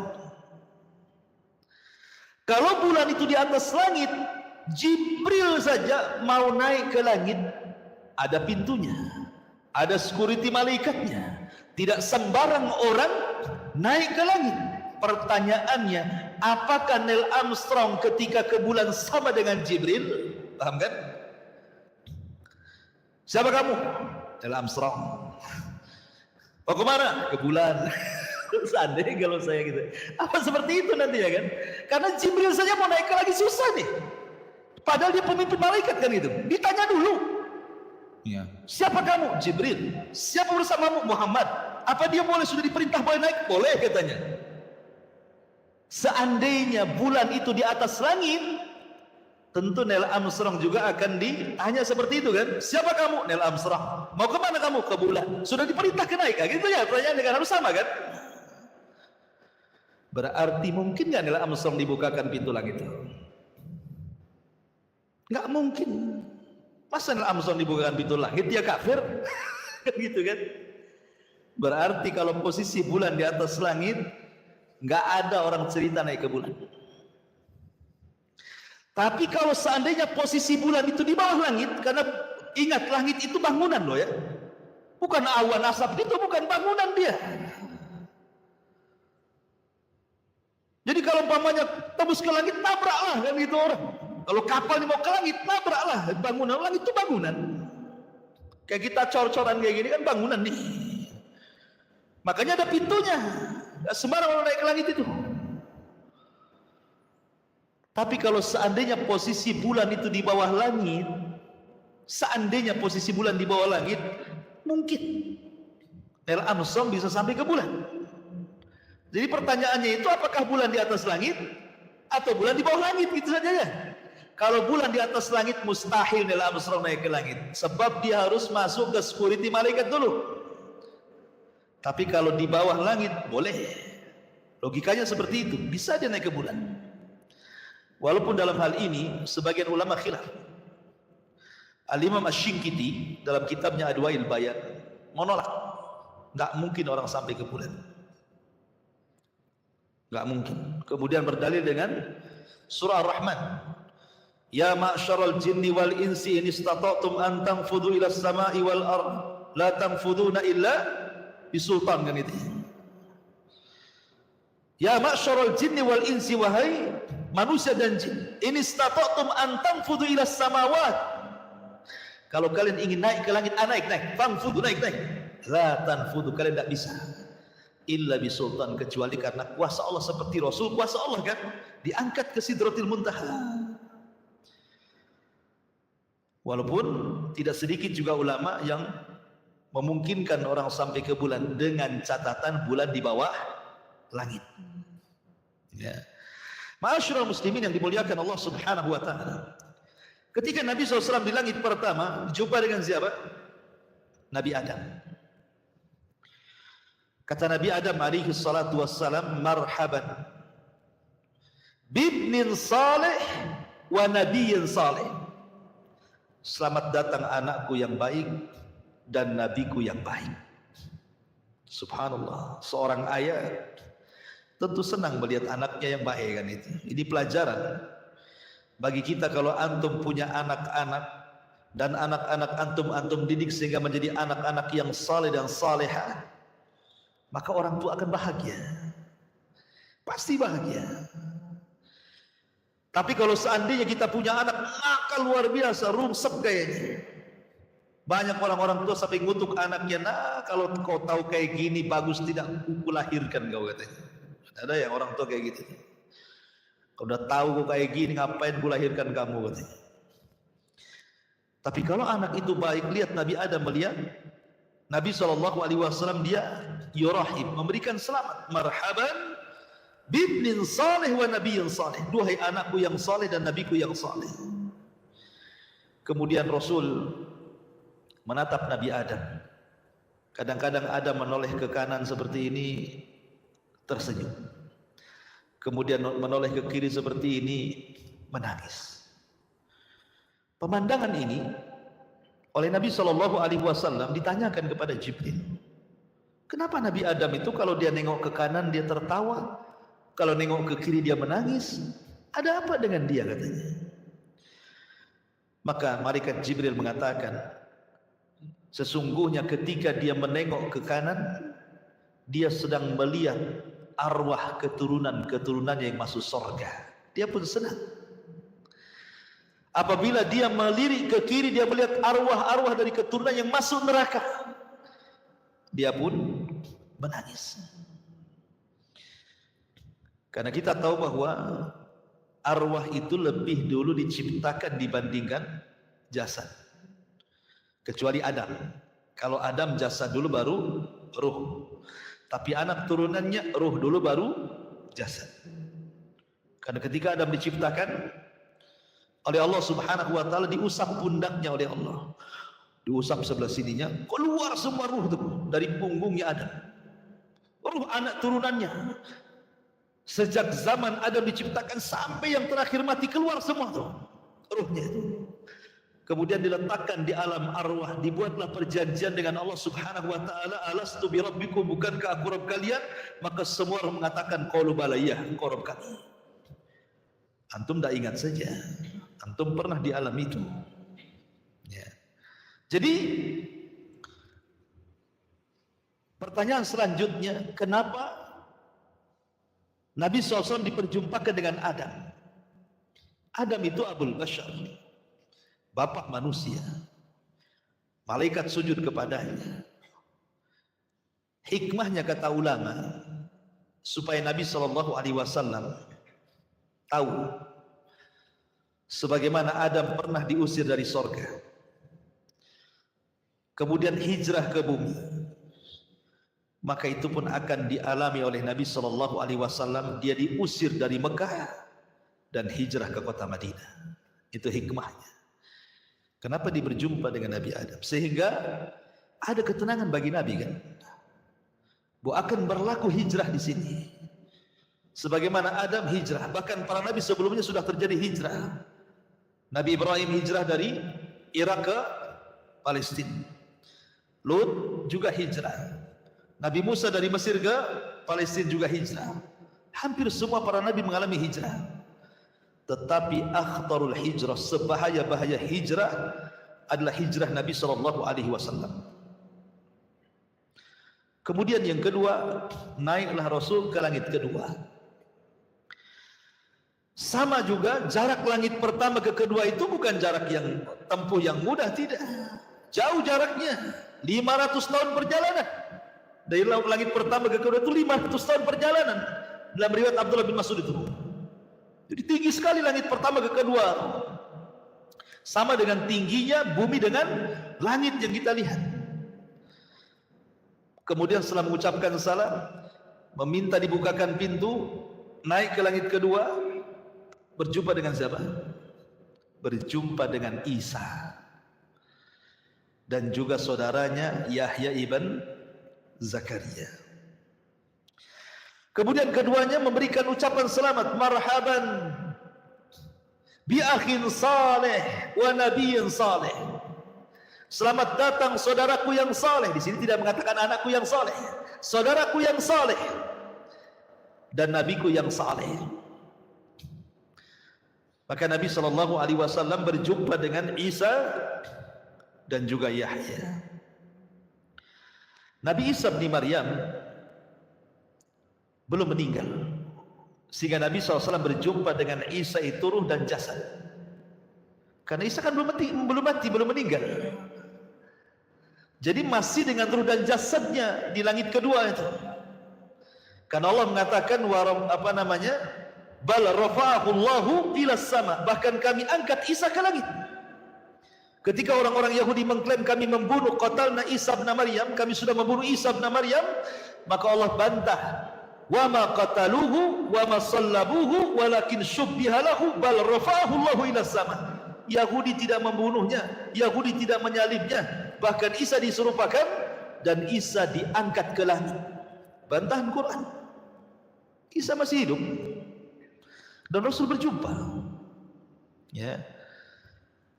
Kalau bulan itu di atas langit, Jibril saja mau naik ke langit, ada pintunya, ada security malaikatnya. Tidak sembarang orang naik ke langit. Pertanyaannya, apakah Neil Armstrong ketika ke bulan sama dengan Jibril? Paham kan? Siapa kamu? Neil Armstrong. Mau kemana? Ke bulan. Seandainya kalau saya gitu, apa seperti itu nanti ya kan? Karena Jibril saja mau naik ke lagi susah nih. Padahal dia pemimpin malaikat kan gitu. Ditanya dulu. Ya. Siapa kamu? Jibril. Siapa bersamamu? Muhammad. Apa dia sudah diperintah boleh naik? Boleh katanya. Seandainya bulan itu di atas langit, tentu Neil Armstrong juga akan ditanya seperti itu kan? Siapa kamu? Neil Armstrong. Mau kemana kamu? Ke bulan. Sudah diperintahkan naik kan? Gitu ya, pertanyaan kan harus sama kan? Berarti mungkin nggak Neil Armstrong dibukakan pintu langit itu? Nggak mungkin. Masa Neil Armstrong dibukakan pintu langit dia kafir? Kan gitu kan? Berarti kalau posisi bulan di atas langit, nggak ada orang cerita naik ke bulan. Tapi kalau seandainya posisi bulan itu di bawah langit, karena ingat langit itu bangunan loh ya, bukan awan asap itu, bukan bangunan dia. Jadi kalau umpamanya tembus ke langit, nabraklah kan gitu orang. Kalau kapal ini mau ke langit, nabraklah bangunan. Langit itu bangunan. Kayak kita cor-coran kayak gini kan bangunan nih. Makanya ada pintunya. Gak sembarang orang naik ke langit itu. Tapi kalau seandainya posisi bulan itu di bawah langit, seandainya posisi bulan di bawah langit, mungkin Neil Armstrong bisa sampai ke bulan. Jadi pertanyaannya itu, apakah bulan di atas langit atau bulan di bawah langit? Gitu saja ya. Kalau bulan di atas langit, mustahil Neil Armstrong naik ke langit, sebab dia harus masuk ke security malaikat dulu. Tapi kalau di bawah langit, boleh. Logikanya seperti itu, bisa dia naik ke bulan. Walaupun dalam hal ini sebagian ulama khilaf. Al-Imam Asy-Syinkiti dalam kitabnya Adwail Bayan menolak, nggak mungkin orang sampai ke bulan, nggak mungkin. Kemudian berdalil dengan surah Ar-Rahman, ya ma'syaral jinni wal insi in istata'tum an tanfudhu ila as-sama'i wal ard la tanfuduna illa bisultan, kan itu. Ya ma'syaral jinni wal insi, wahai manusia dan jin, in istata'tum an tanfudhu ila samawat, kalau kalian ingin naik ke langit, naik, tanfudhu, naik. La tanfudhu, kalian tidak bisa illa bisultan, kecuali karena kuasa Allah, seperti Rasul kuasa Allah kan, diangkat ke Sidratil Muntaha. Walaupun tidak sedikit juga ulama yang memungkinkan orang sampai ke bulan dengan catatan bulan di bawah langit. Ya. Ma'asyiral muslimin yang dimuliakan Allah Subhanahu wa taala. Ketika Nabi SAW di langit pertama jumpa dengan siapa? Nabi Adam. Kata Nabi Adam alaihi salatu wassalam, marhaban bibnin salih wa nabiyyin salih. Selamat datang anakku yang baik dan nabiku yang baik. Subhanallah, seorang ayah tentu senang melihat anaknya yang baik kan itu. Ini pelajaran bagi kita, kalau antum punya anak-anak dan anak-anak antum didik sehingga menjadi anak-anak yang saleh dan salehah, maka orang tua akan bahagia. Pasti bahagia. Tapi kalau seandainya kita punya anak nakal luar biasa, rungsep kayaknya, banyak orang-orang tua sampai ngutuk anaknya, nah kalau kau tahu kayak gini bagus tidak aku lahirkan kau, katanya. Ada yang orang tua kayak gitu. Kau udah tahu kau kayak gini, ngapain ku lahirkan kamu, katanya. Tapi kalau anak itu baik, lihat Nabi Adam melihat Nabi SAW, dia yurahim, memberikan selamat, marhaban bibnin salih wa nabiyyin salih, duhai anakku yang saleh dan nabiku yang saleh. Kemudian Rasul menatap Nabi Adam. Kadang-kadang Adam menoleh ke kanan seperti ini, tersenyum. Kemudian menoleh ke kiri seperti ini, menangis. Pemandangan ini oleh Nabi SAW ditanyakan kepada Jibril. Kenapa Nabi Adam itu kalau dia nengok ke kanan dia tertawa, kalau nengok ke kiri dia menangis? Ada apa dengan dia, katanya. Maka malaikat Jibril mengatakan, sesungguhnya ketika dia menengok ke kanan, dia sedang melihat arwah keturunan-keturunannya yang masuk surga. Dia pun senang. Apabila dia melirik ke kiri, dia melihat arwah-arwah dari keturunan yang masuk neraka. Dia pun menangis. Karena kita tahu bahwa arwah itu lebih dulu diciptakan dibandingkan jasad. Kecuali Adam. Kalau Adam jasad dulu baru ruh. Tapi anak turunannya ruh dulu baru jasad. Karena ketika Adam diciptakan oleh Allah Subhanahu wa taala, diusap pundaknya oleh Allah. Diusap sebelah sininya, keluar semua ruh itu dari punggungnya Adam. Ruh anak turunannya. Sejak zaman Adam diciptakan sampai yang terakhir mati, keluar semua tuh ruhnya itu. Kemudian diletakkan di alam arwah, dibuatlah perjanjian dengan Allah Subhanahu wa taala, alastu bi rabbikum, bukankah aku Rabb kalian? Maka semua orang mengatakan qalu bala, ya, engkau Rabb kami. Antum tidak ingat saja, antum pernah di alam itu. Ya. Jadi pertanyaan selanjutnya, kenapa Nabi SAW diperjumpakan dengan Adam? Adam itu Abul Bashar, bapak manusia. Malaikat sujud kepadanya. Hikmahnya, kata ulama, supaya Nabi SAW tahu sebagaimana Adam pernah diusir dari sorga, kemudian hijrah ke bumi, maka itu pun akan dialami oleh Nabi SAW. Dia diusir dari Mekah dan hijrah ke kota Madinah. Itu hikmahnya. Kenapa dia berjumpa dengan Nabi Adam? Sehingga ada ketenangan bagi Nabi, kan? Bahwa akan berlaku hijrah di sini. Sebagaimana Adam hijrah, bahkan para nabi sebelumnya sudah terjadi hijrah. Nabi Ibrahim hijrah dari Irak ke Palestina. Lut juga hijrah. Nabi Musa dari Mesir ke Palestina juga hijrah. Hampir semua para nabi mengalami hijrah. Tetapi akhtarul hijrah, sebahaya-bahaya hijrah adalah hijrah Nabi SAW. Kemudian yang kedua, naiklah Rasul ke langit kedua. Sama juga jarak langit pertama ke kedua itu bukan jarak yang tempuh yang mudah, tidak. Jauh jaraknya, 500 tahun perjalanan. Dari langit pertama ke kedua itu 500 tahun perjalanan. Dalam riwayat Abdullah bin Mas'ud itu. Jadi tinggi sekali langit pertama ke kedua. Sama dengan tingginya bumi dengan langit yang kita lihat. Kemudian setelah mengucapkan salam, meminta dibukakan pintu, naik ke langit kedua, berjumpa dengan siapa? Berjumpa dengan Isa. Dan juga saudaranya Yahya ibn Zakaria. Kemudian keduanya memberikan ucapan selamat, marhaban bi akhin saleh wa nabiyyin saleh. Selamat datang saudaraku yang saleh. Di sini tidak mengatakan anakku yang saleh, saudaraku yang saleh dan nabiku yang saleh. Maka Nabi SAW berjumpa dengan Isa dan juga Yahya. Nabi Isa bin Maryam belum meninggal, sehingga Nabi SAW berjumpa dengan Isa itu ruh dan jasad. Karena Isa kan belum mati, belum meninggal. Jadi masih dengan ruh dan jasadnya di langit kedua itu. Karena Allah mengatakan bal rafa'ahu Allahu ilas sama, bahkan kami angkat Isa ke langit. Ketika orang-orang Yahudi mengklaim kami membunuh qatalna Isa bin Maryam, kami sudah membunuh Isa bin Maryam, maka Allah bantah, wa ma qataluhu wa ma sallabuhu walakin syubbiha lahu bal rafa'ahu Allahu ilas sama. Yahudi tidak membunuhnya, Yahudi tidak menyalibnya, bahkan Isa diserupakan dan Isa diangkat ke langit. Bantahan Quran. Isa masih hidup dan Rasul berjumpa, ya.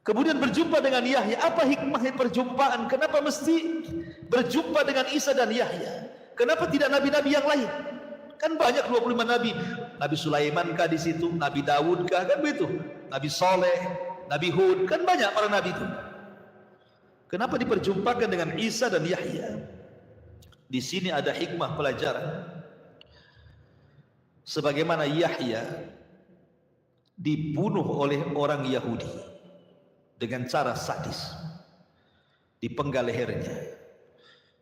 Kemudian berjumpa dengan Yahya. Apa hikmahnya perjumpaan? Kenapa mesti berjumpa dengan Isa dan Yahya? Kenapa tidak nabi-nabi yang lain? Kan banyak 25 nabi. Nabi Sulaiman kah di situ? Nabi Daud kah? Kan begitu. Nabi Soleh, Nabi Hud, kan banyak para nabi itu. Kenapa diperjumpakan dengan Isa dan Yahya? Di sini ada hikmah pelajaran. Sebagaimana Yahya dibunuh oleh orang Yahudi dengan cara sadis, dipenggal lehernya.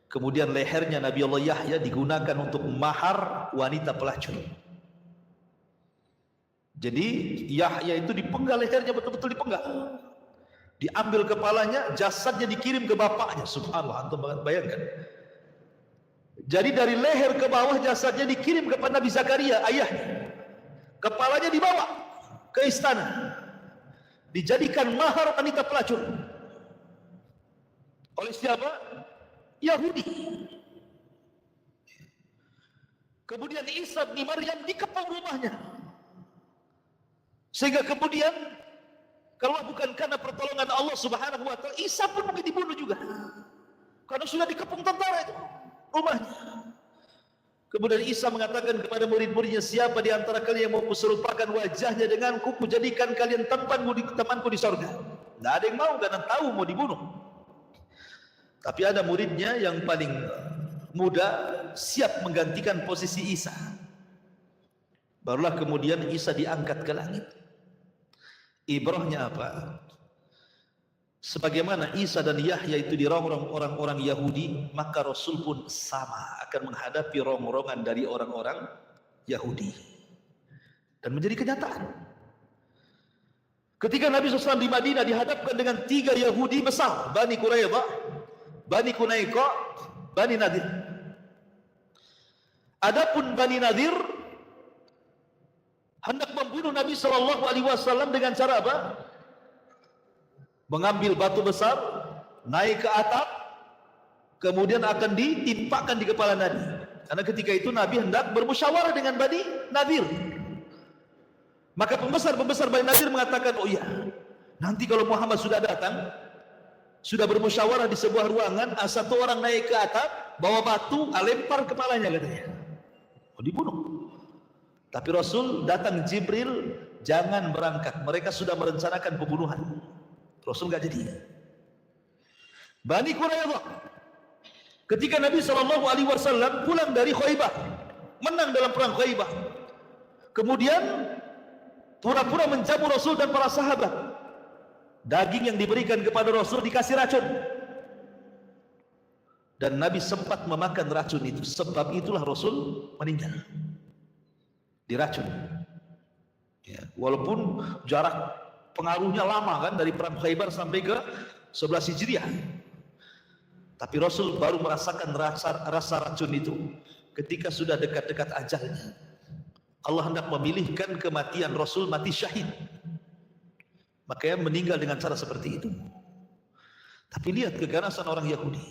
Kemudian lehernya Nabi Allah Yahya digunakan untuk mahar wanita pelacur. Jadi Yahya itu dipenggal lehernya, betul-betul dipenggal. Diambil kepalanya, jasadnya dikirim ke bapaknya. Subhanallah, antum bayangkan. Jadi dari leher ke bawah jasadnya dikirim kepada Nabi Zakaria, ayahnya. Kepalanya dibawa ke istana, dijadikan mahar wanita pelacur. Oleh siapa? Yahudi. Kemudian Isa bin Maryam dikepung rumahnya, sehingga kemudian kalau bukan karena pertolongan Allah Subhanahu wa taala, Isa pun mungkin dibunuh juga, karena sudah dikepung tentara itu rumahnya. Kemudian Isa mengatakan kepada murid-muridnya, siapa di antara kalian yang mau kuserupakan wajahnya denganku, kujadikan kalian temanku di sorga. Tidak ada yang mau, karena tahu mau dibunuh. Tapi ada muridnya yang paling muda siap menggantikan posisi Isa. Barulah kemudian Isa diangkat ke langit. Ibrahnya apa? Sebagaimana Isa dan Yahya itu dirongrong orang-orang Yahudi, maka Rasul pun sama akan menghadapi rongrongan dari orang-orang Yahudi. Dan menjadi kenyataan. Ketika Nabi SAW di Madinah dihadapkan dengan 3 Yahudi besar, Bani Quraidah, Bani Qunaiqa, Bani Nadir. Adapun Bani Nadir hendak membunuh Nabi SAW dengan cara apa? Mengambil batu besar, naik ke atap, kemudian akan ditimpakan di kepala Nabi. Karena ketika itu Nabi hendak bermusyawarah dengan Bani Nadir. Maka pembesar Bani Nadir mengatakan, oh iya, nanti kalau Muhammad sudah datang, sudah bermusyawarah di sebuah ruangan, satu orang naik ke atap, bawa batu, lempar kepalanya, katanya. Oh, dibunuh. Tapi Rasul datang Jibril, jangan berangkat, mereka sudah merencanakan pembunuhan. Rasul gak jadi. Bani Quraidah Ketika Nabi SAW pulang dari Khaybar, menang dalam perang Khaybar, kemudian pura-pura menjamu Rasul dan para sahabat. Daging yang diberikan kepada Rasul dikasih racun, dan Nabi sempat memakan racun itu. Sebab itulah Rasul meninggal diracun. Ya, walaupun jarak pengaruhnya lama kan, dari perang Khaybar sampai ke 11 Hijriah, tapi Rasul baru merasakan rasa racun itu ketika sudah dekat-dekat ajalnya. Allah hendak memilihkan kematian Rasul mati syahid, makanya meninggal dengan cara seperti itu. Tapi lihat keganasan orang Yahudi.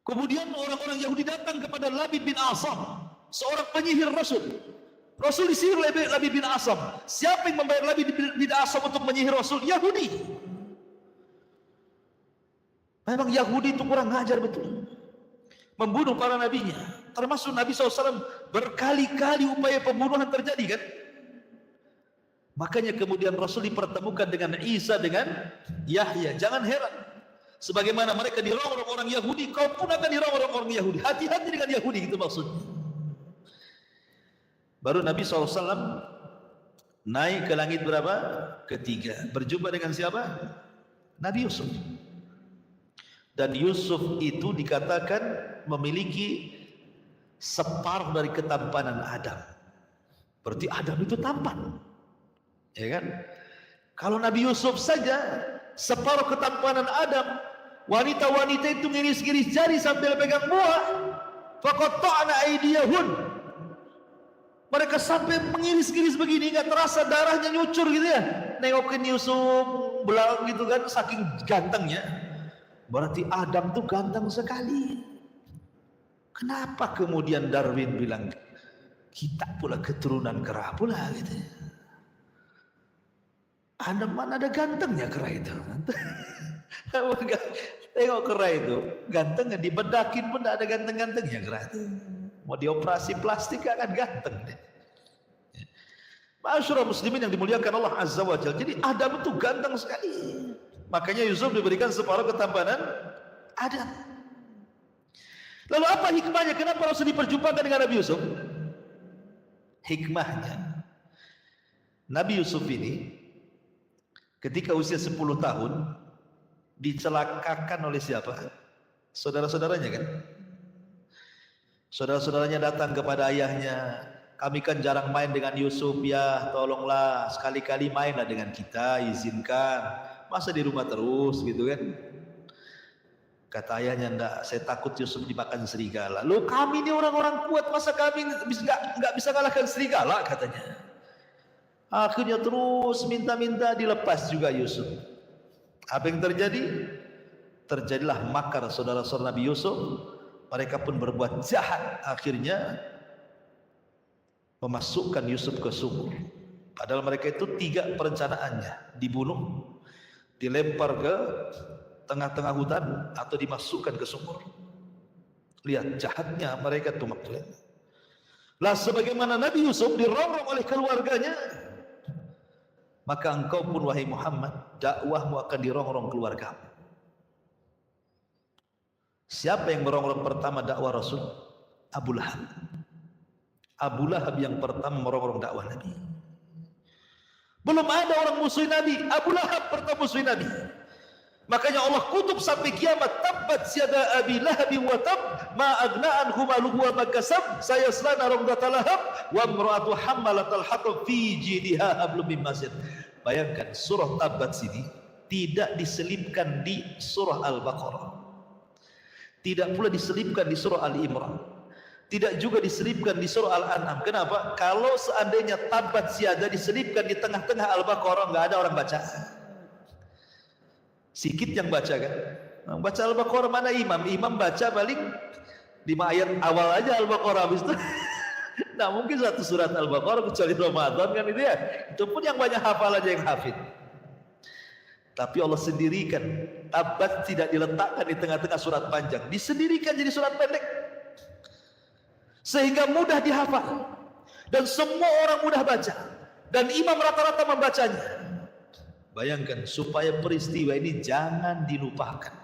Kemudian orang-orang Yahudi datang kepada Labid bin Asam, seorang penyihir Rasul. Rasul disihir Labid bin Asam. Siapa yang membayar Labid bin Asam untuk menyihir Rasul? Yahudi. Memang Yahudi itu kurang ngajar betul, membunuh para nabinya. Termasuk Nabi SAW berkali-kali upaya pembunuhan terjadi kan. Makanya kemudian Rasul dipertemukan dengan Isa dengan Yahya. Jangan heran, sebagaimana mereka dirongrong orang Yahudi, kau pun akan dirongrong orang Yahudi. Hati-hati dengan Yahudi, gitu maksudnya. Baru Nabi SAW naik ke langit berapa? Ketiga. Berjumpa dengan siapa? Nabi Yusuf. Dan Yusuf itu dikatakan memiliki separuh dari ketampanan Adam. Berarti Adam itu tampan, ya kan? Kalau Nabi Yusuf saja separuh ketampanan Adam, wanita-wanita itu ngiris-ngiris jari sambil pegang buah. Faqatta'na aydiyahun. Mereka sampai mengiris-ngiris begini, nggak terasa darahnya nyucur gitu ya. Nengokin Yusuf belang gitu kan, saking gantengnya. Berarti Adam tuh ganteng sekali. Kenapa kemudian Darwin bilang kita pula keturunan kera pula gitu? Adam mana ada gantengnya kera itu? Tengok kera itu, gantengnya dibedakin pun tidak ada ganteng-gantengnya kera itu. Mau dioperasi plastik akan ganteng deh. Masyarakat muslimin yang dimuliakan Allah Azza wa Jalla. Jadi Adam itu ganteng sekali. Makanya Yusuf diberikan separuh ketampanan Adam. Lalu apa hikmahnya? Kenapa Rasul diperjumpakan dengan Nabi Yusuf? Hikmahnya, Nabi Yusuf ini ketika usia 10 tahun dicelakakan oleh siapa? Saudara-saudaranya kan? Saudara-saudaranya datang kepada ayahnya, kami kan jarang main dengan Yusuf ya, tolonglah sekali-kali mainlah dengan kita, izinkan. Masa di rumah terus gitu kan? Kata ayahnya, enggak, saya takut Yusuf dimakan serigala. Loh, kami ini orang-orang kuat, masa kami nggak bisa kalahkan serigala, katanya. Akhirnya terus minta-minta, dilepas juga Yusuf. Apa yang terjadi? Terjadilah makar saudara-saudara Nabi Yusuf. Mereka pun berbuat jahat. Akhirnya memasukkan Yusuf ke sumur. Padahal mereka itu 3 perencanaannya: dibunuh, dilempar ke tengah-tengah hutan, atau dimasukkan ke sumur. Lihat jahatnya mereka tuh. Lah sebagaimana Nabi Yusuf dirongrong oleh keluarganya, maka engkau pun wahai Muhammad, dakwahmu akan dirongrong keluargamu. Siapa yang merongrong pertama dakwah Rasul? Abu Lahab. Abu Lahab yang pertama merongrong dakwah Nabi. Belum ada orang musuh Nabi, Abu Lahab pertama musuh Nabi. Makanya Allah kutuk sampai kiamat, tabbat yada abi lahabin wa tab, ma agna anhu maluhu wa ma kasab, sayasla naran dzata lahab, wa imra'atu hammalatal hatab fi jidha hablum min masad. Bayangkan surah Tabbat sini tidak diselipkan di surah Al-Baqarah, tidak pula diselipkan di surah Al-Imran, tidak juga diselipkan di surah Al-An'am. Kenapa? Kalau seandainya Tabbat siada diselipkan di tengah-tengah Al-Baqarah, nggak ada orang baca. Sikit yang baca kan. Baca Al-Baqarah mana imam? Imam baca paling 5 ayat awal aja Al-Baqarah, habis itu nah mungkin satu surat Al-Baqarah, kecuali Ramadan kan itu ya. Itu pun yang banyak hafal aja yang hafid. Tapi Allah sendirikan Tabbat tidak diletakkan di tengah-tengah surat panjang, disendirikan jadi surat pendek, sehingga mudah dihafal dan semua orang mudah baca, dan imam rata-rata membacanya. Bayangkan, supaya peristiwa ini jangan dilupakan.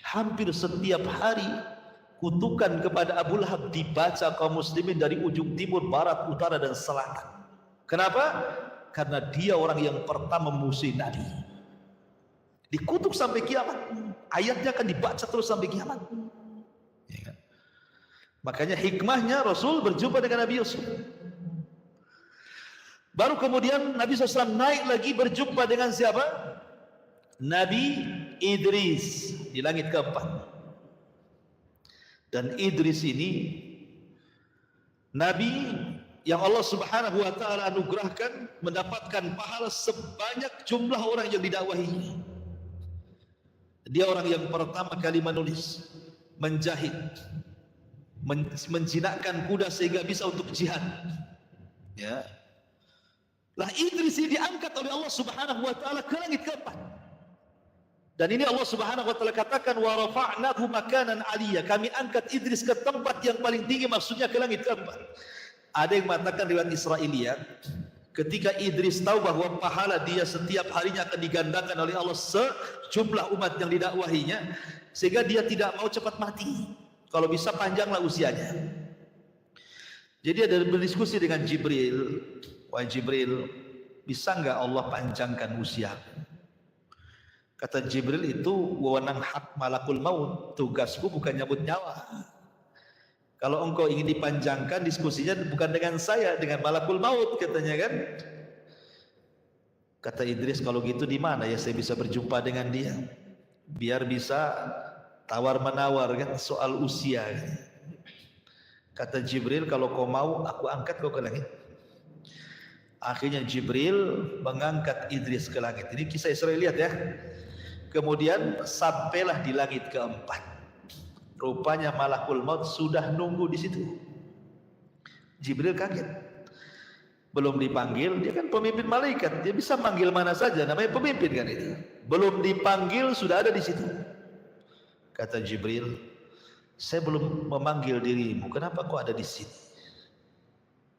Hampir setiap hari kutukan kepada Abu Lahab dibaca kaum muslimin dari ujung timur, barat, utara dan selatan. Kenapa? Karena dia orang yang pertama memusuhi Nabi. Dikutuk sampai kiamat. Ayatnya akan dibaca terus sampai kiamat. Ya kan? Makanya hikmahnya Rasul berjumpa dengan Nabi Yusuf. Baru kemudian Nabi SAW naik lagi berjumpa dengan siapa? Nabi Idris di langit keempat. Dan Idris ini Nabi yang Allah Subhanahu wa taala anugerahkan mendapatkan pahala sebanyak jumlah orang yang didakwahi. Dia orang yang pertama kali menulis, menjahit, menjinakkan kuda sehingga bisa untuk jihad. Ya. Lah Idris ini diangkat oleh Allah Subhanahu wa taala ke langit keempat. Dan ini Allah Subhanahu wa taala katakan wa rafa'nahu makanan 'aliyya. Kami angkat Idris ke tempat yang paling tinggi, maksudnya ke langit keempat. Ada yang mengatakan riwayat Israiliyat, ketika Idris tahu bahwa pahala dia setiap harinya akan digandakan oleh Allah sejumlah umat yang didakwahinya, sehingga dia tidak mau cepat mati. Kalau bisa panjanglah usianya. Jadi ada berdiskusi dengan Jibril, wahai Jibril, bisa enggak Allah panjangkan usia? Kata Jibril, itu wewenang hak malakul maut, tugasku bukan nyabut nyawa. Kalau engkau ingin dipanjangkan, diskusinya bukan dengan saya, dengan malakul maut, katanya kan. Kata Idris, kalau gitu di mana ya saya bisa berjumpa dengan dia, biar bisa tawar menawar kan soal usia kan. Kata Jibril, kalau kau mau aku angkat kau ke langit. Akhirnya Jibril mengangkat Idris ke langit. Ini kisah Israel, lihat ya. Kemudian sampailah di langit keempat. Rupanya malakul maut sudah nunggu di situ. Jibril kaget. Belum dipanggil, dia kan pemimpin malaikat, dia bisa manggil mana saja, namanya pemimpin kan itu. Belum dipanggil sudah ada di situ. Kata Jibril, saya belum memanggil dirimu, kenapa kau ada di sini?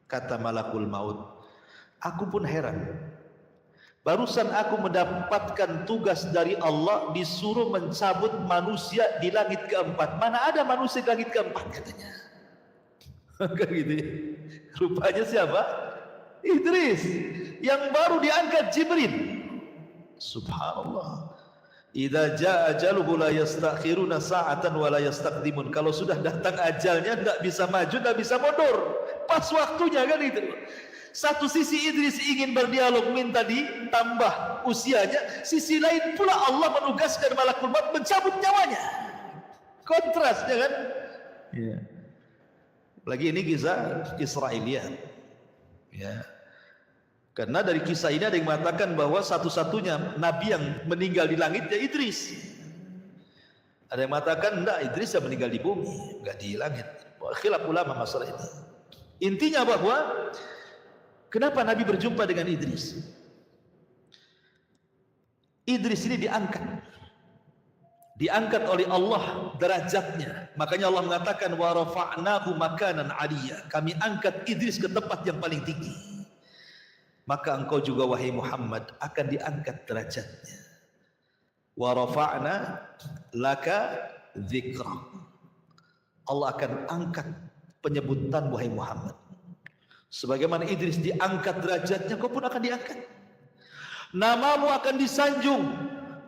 Kata malakul maut, aku pun heran. Barusan aku mendapatkan tugas dari Allah, disuruh mencabut manusia di langit keempat. Mana ada manusia di langit keempat, katanya. Kan gitu ya. Rupanya siapa? Idris, yang baru diangkat Jibril. Subhanallah. Idza jaa ajaluhu la yastakhiruna sa'atan wa la yastaqdimun. Kalau sudah datang ajalnya tidak bisa maju, tidak bisa mundur. Pas waktunya kan itu. Satu sisi Idris ingin berdialog, minta ditambah usianya, sisi lain pula Allah menugaskan malakul maut mencabut nyawanya. Kontrasnya kan? Ya. Lagi ini kisah Israiliyat. Ya. Karena dari kisah ini ada yang mengatakan bahwa satu-satunya nabi yang meninggal di langit ya Idris. Ada yang mengatakan enggak, Idris yang meninggal di bumi, enggak di langit. Khilaf ulama masalah itu. Intinya bahwa kenapa Nabi berjumpa dengan Idris? Idris ini diangkat oleh Allah derajatnya. Makanya Allah mengatakan wa rafa'nahu makanan 'aliyya. Kami angkat Idris ke tempat yang paling tinggi. Maka engkau juga wahai Muhammad akan diangkat derajatnya. Wa rafa'na laka dzikra. Allah akan angkat penyebutan wahai Muhammad. Sebagaimana Idris diangkat derajatnya, kau pun akan diangkat. Namamu akan disanjung,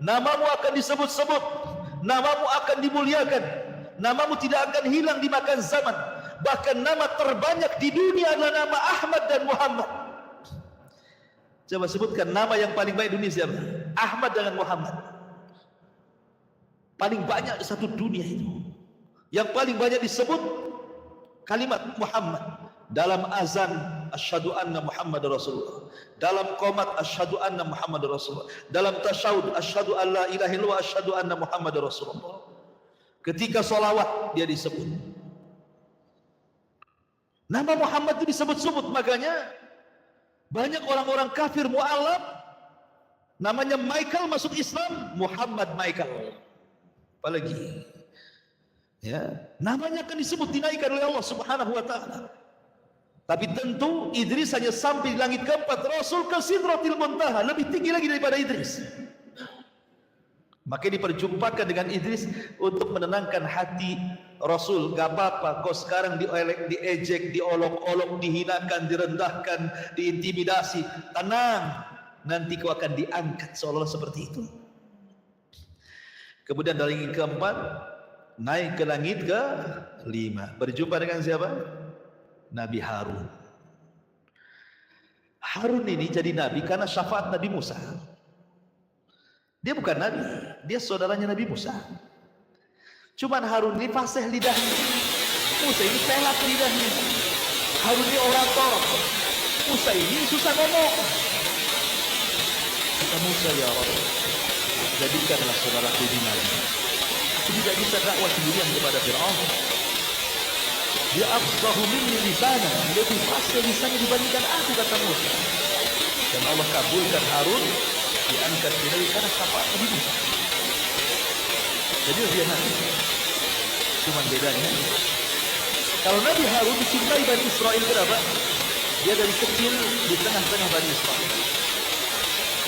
namamu akan disebut-sebut, namamu akan dimuliakan, namamu tidak akan hilang dimakan zaman. Bahkan nama terbanyak di dunia adalah nama Ahmad dan Muhammad. Coba sebutkan nama yang paling baik dunia siapa? Ahmad dengan Muhammad. Paling banyak satu dunia itu. Yang paling banyak disebut kalimat Muhammad. Dalam azan asyhadu anna Muhammad Rasulullah, dalam qomat asyhadu anna Muhammad Rasulullah, dalam tasyahud asyhadu an la ilaha illallah asyhadu anna Muhammad Rasulullah. Ketika sholawat dia disebut nama Muhammad itu disebut-sebut. Makanya banyak orang-orang kafir mu'alaf namanya Michael masuk Islam, Muhammad Michael. Apalagi ya, namanya akan disebut, dinaikkan oleh Allah Subhanahu wa taala. Tapi tentu Idris hanya sampai di langit keempat. Rasul ke Sidratil Muntaha, lebih tinggi lagi daripada Idris. Maka diperjumpakan dengan Idris untuk menenangkan hati Rasul. Gak apa-apa kau sekarang diejek, diolok-olok, dihinakan, direndahkan, diintimidasi. Tenang, nanti kau akan diangkat seolah-olah seperti itu. Kemudian dari yang keempat, naik ke langit ke-5. Berjumpa dengan siapa? Nabi Harun. Harun ini jadi nabi karena syafaat Nabi Musa. Dia bukan nabi, dia saudaranya Nabi Musa. Cuman Harun ini fasih lidahnya, Musa ini pelak lidahnya. Harun ini orator, Musa ini susah ngomong. Kata Musa, ya Allah, jadikanlah saudaraku ini nabi. Aku tidak bisa dakwah sendirian kepada Fir'aun. Dia afsahu minni lisanan, lebih fasih lisannya dibandingkan aku, kata Musa. Dan Allah kabulkan Harun, diangkat dari karena syafaat Nabi Musa. Jadi dia nabi. Cuman bedanya, kalau Nabi Harun dicintai Bani Israel, kenapa? Dia dari kecil di tengah-tengah Bani Israel.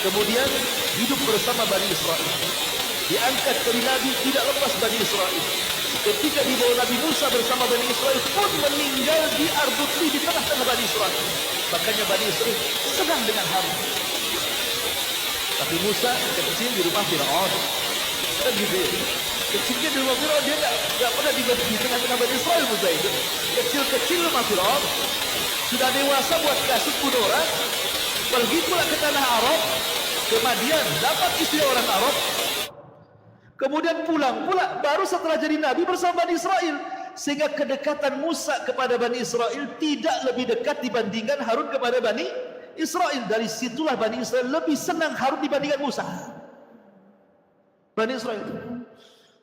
Kemudian hidup bersama Bani Israel. Diangkat dari Nabi, tidak lepas Bani Israel. Ketika dibawa Nabi Musa bersama Bani Israel pun meninggal di Ardutli, di tengah-tengah Bani Israel. Makanya Bani Israel senang dengan Harun. Tapi Musa kecil di rumah Fir'aun. Kan gitu ya. Kecilnya di rumah Fir'aun, dia gak pernah di tengah-tengah Bani Israel. Musa itu kecil-kecil rumah Fir'aun, sudah dewasa buat kasut bunuh orang. Pergi pula ke tanah Arab, ke Madian, dapat istri orang Arab. Kemudian pulang pula baru setelah jadi nabi bersama Bani Israel. Sehingga kedekatan Musa kepada Bani Israel tidak lebih dekat dibandingkan Harun kepada Bani Israel. Dari situlah Bani Israel lebih senang Harun dibandingkan Musa. Bani Israel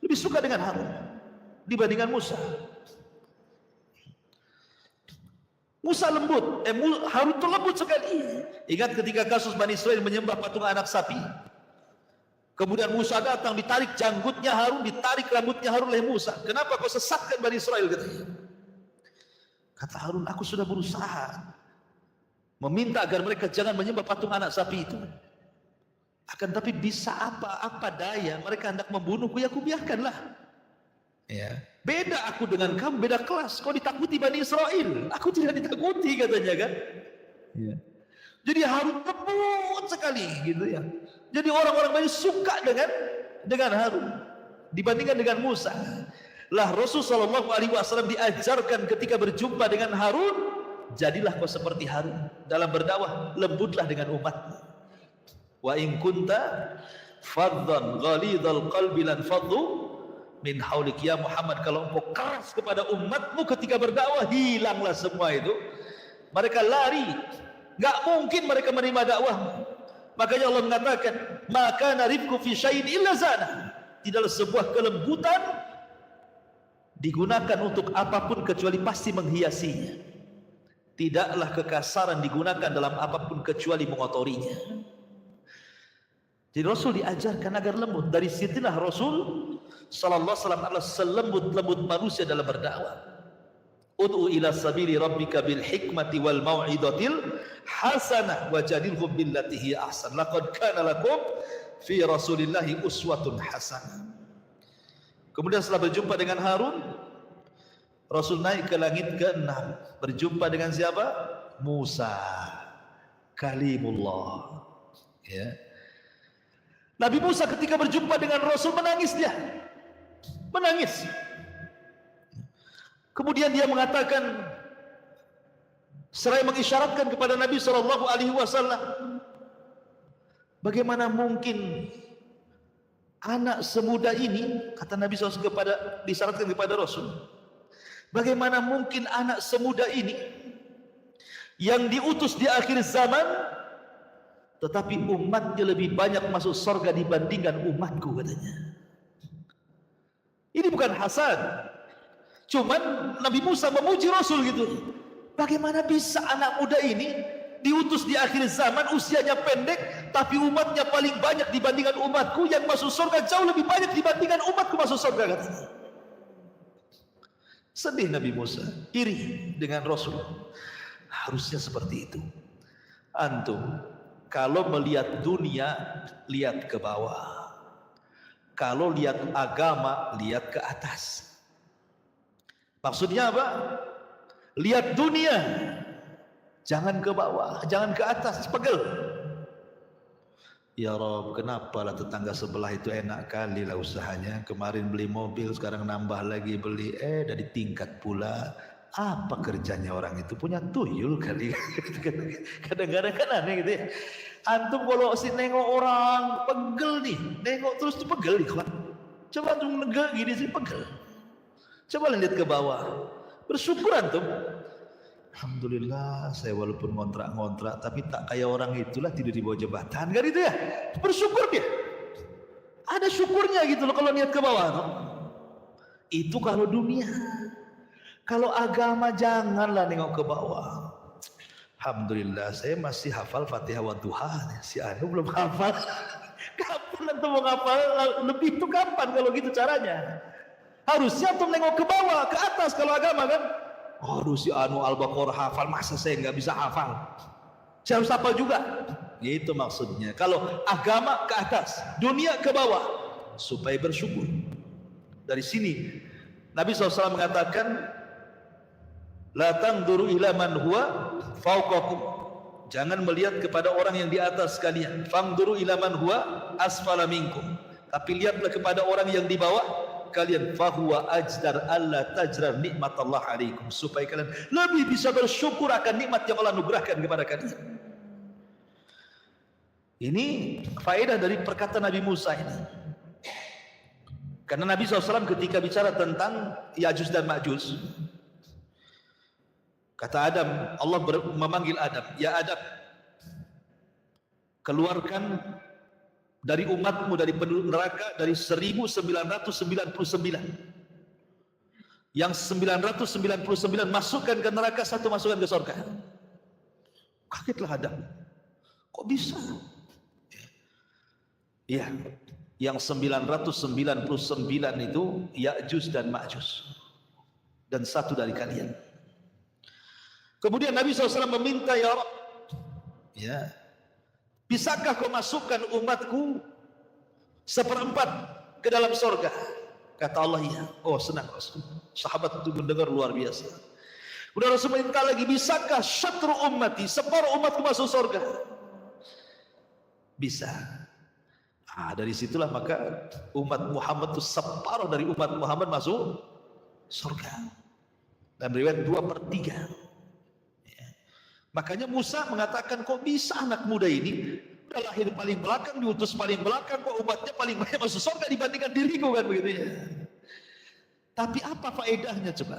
lebih suka dengan Harun dibandingkan Musa. Musa lembut, Harun itu lembut sekali. Ingat ketika kasus Bani Israel menyembah patung anak sapi. Kemudian Musa datang, ditarik janggutnya Harun, ditarik rambutnya Harun oleh Musa. Kenapa kau sesatkan Bani Israel? Kata Harun, aku sudah berusaha meminta agar mereka jangan menyembah patung anak sapi itu. Akan tapi bisa apa daya, mereka hendak membunuhku, ya aku biarkanlah. Ya. Beda aku dengan kamu, beda kelas. Kau ditakuti Bani Israel, aku tidak ditakuti, katanya kan. Ya. Jadi Harun lembut sekali gitu ya. Jadi orang-orang banyak suka dengan Harun dibandingkan dengan Musa. Lah Rasulullah SAW diajarkan ketika berjumpa dengan Harun, jadilah kau seperti Harun dalam berdakwah, lembutlah dengan umatmu. Wa in kunta faddan ghalidhal qalbi lan faddu min haulik, ya Muhammad, kalau engkau keras kepada umatmu ketika berdakwah, hilanglah semua itu. Mereka lari, enggak mungkin mereka menerima dakwahmu. Makanya Allah mengatakan, maka narifku fi syai'in illa zana. Tidaklah sebuah kelembutan digunakan untuk apapun kecuali pasti menghiasinya. Tidaklah kekasaran digunakan dalam apapun kecuali mengotorinya. Jadi Rasul diajarkan agar lembut. Dari situlah Rasul sallallahu alaihi wasallam adalah selembut-lembut manusia dalam berdakwah. Ud'u ila sabili rabbika bil hikmati wal mau'izatil hasanah wajadilhum billati hiya ahsan. Laqad kana lakum fi Rasulillahi uswatun hasanah. Kemudian setelah berjumpa dengan Harun, Rasul naik ke langit ke-6. Berjumpa dengan siapa? Musa, Kalimullah. Ya. Nabi Musa ketika berjumpa dengan Rasul menangis dia. Menangis. Kemudian dia mengatakan, seraya mengisyaratkan kepada Nabi SAW, bagaimana mungkin anak semuda ini, kata Nabi SAW disyaratkan kepada Rasul, bagaimana mungkin anak semuda ini yang diutus di akhir zaman, tetapi umatnya lebih banyak masuk surga dibandingkan umatku, katanya. Ini bukan hasad. Cuman Nabi Musa memuji Rasul gitu. Bagaimana bisa anak muda ini diutus di akhir zaman, usianya pendek, tapi umatnya paling banyak dibandingkan umatku, yang masuk surga jauh lebih banyak dibandingkan umatku masuk surga, katanya. Sedih Nabi Musa, iri dengan Rasul. Harusnya seperti itu. Antum kalau melihat dunia, lihat ke bawah. Kalau lihat agama, lihat ke atas. Maksudnya apa? Lihat dunia, jangan ke bawah, jangan ke atas, pegel. Ya Rob, kenapa lah tetangga sebelah itu enak kali lah usahanya. Kemarin beli mobil, sekarang nambah lagi beli, dari tingkat pula. Apa kerjanya orang itu? Punya tuyul kali. Kadang-kadang kan aneh gitu ya. Antum kalau nengok orang pegel nih, nengok terus tuh pegel nih. Coba antum negak gini sih pegel. Coba lihat ke bawah, bersyukur antum. Alhamdulillah saya walaupun ngontrak-ngontrak tapi tak kayak orang itulah tidur di bawah jembatan kan itu ya. Bersyukur dia. Ada syukurnya gitu loh kalau niat ke bawah. No? Itu kalau dunia. Kalau agama janganlah nengok ke bawah. Alhamdulillah saya masih hafal Fatihah wa Duha. Si Anu belum hafal. Kapan antum mau hafal lebih itu kapan kalau gitu caranya? Harusnya antum nengok ke bawah, ke atas kalau agama kan. Aduh si Anu Al-Baqarah hafal, masa saya nggak bisa hafal? Saya harus hafal juga. Itu maksudnya. Kalau agama ke atas, dunia ke bawah, supaya bersyukur. Dari sini Nabi SAW mengatakan, la tangduru ila man huwa fauqakum. Jangan melihat kepada orang yang di atas kalian. Fangduru ila man huwa asfala minkum. Tapi lihatlah kepada orang yang di bawah kalian. Fahuwa ajdar alla tajrar nikmatallah alaikum. Supaya kalian lebih bisa bersyukur akan nikmat yang Allah anugerahkan kepada kalian. Ini faedah dari perkataan Nabi Musa ini. Karena Nabi SAW ketika bicara tentang Ya'juj dan Ma'juj, kata Adam, Allah memanggil Adam, ya Adam, keluarkan dari umatmu dari penduduk neraka dari 1999. Yang 999 masukkan ke neraka, satu masukkan ke surga. Kagetlah Adam. Kok bisa? Iya. Yang 999 itu Ya'juj dan Ma'juj. Dan satu dari kalian. Kemudian Nabi SAW meminta, ya Rabb, ya, bisakah kau masukkan umatku 1/4 ke dalam surga? Kata Allah, iya. Oh senang Rasul. Sahabat itu mendengar luar biasa. Kemudian Rasul minta lagi, bisakah syatru ummati, separuh umatku masuk surga? Bisa. Dari situlah maka umat Muhammad itu separuh dari umat Muhammad masuk surga. Dan riwayat 2/3. Makanya Musa mengatakan, kok bisa anak muda ini udah lahir paling belakang, diutus paling belakang, kok umatnya paling banyak masuk surga dibandingkan diriku kan begitu ya. Tapi apa faedahnya coba?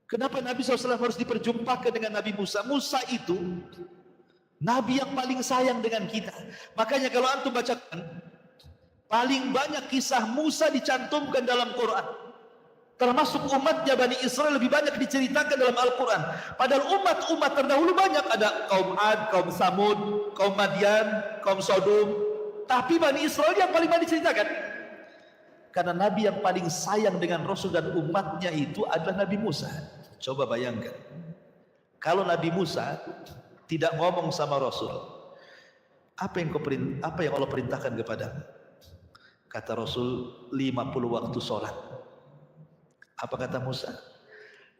Kenapa Nabi SAW harus diperjumpakan dengan Nabi Musa? Musa itu Nabi yang paling sayang dengan kita. Makanya kalau antum bacakan, paling banyak kisah Musa dicantumkan dalam Quran. Termasuk umatnya Bani Israel lebih banyak diceritakan dalam Al-Quran. Padahal umat-umat terdahulu banyak. Ada kaum Ad, kaum Samud, kaum Madian, kaum Sodom. Tapi Bani Israel yang paling banyak diceritakan. Karena Nabi yang paling sayang dengan Rasul dan umatnya itu adalah Nabi Musa. Coba bayangkan. Kalau Nabi Musa tidak ngomong sama Rasul, apa yang Allah perintahkan kepada? Kata Rasul, 50 waktu sholat. Apa kata Musa?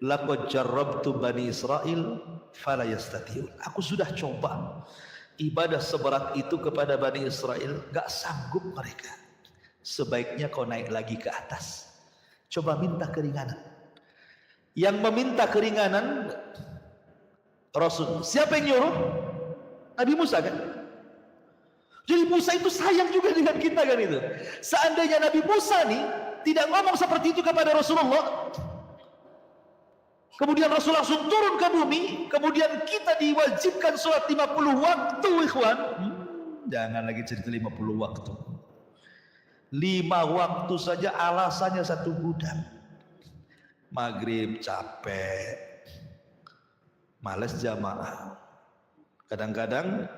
Laqad jarrabtu Bani Israel fala yastati'un. Aku sudah coba ibadah seberat itu kepada Bani Israel, gak sanggup mereka. Sebaiknya kau naik lagi ke atas. Coba minta keringanan. Yang meminta keringanan Rasul. Siapa yang nyuruh? Nabi Musa kan? Jadi Musa itu sayang juga dengan kita kan itu. Seandainya Nabi Musa nih tidak ngomong seperti itu kepada Rasulullah, kemudian Rasul langsung turun ke bumi, kemudian kita diwajibkan sholat 50 waktu, ikhwan. Jangan lagi cerita 50 waktu. 5 waktu saja alasannya satu gudang. Maghrib capek, males jamaah, kadang-kadang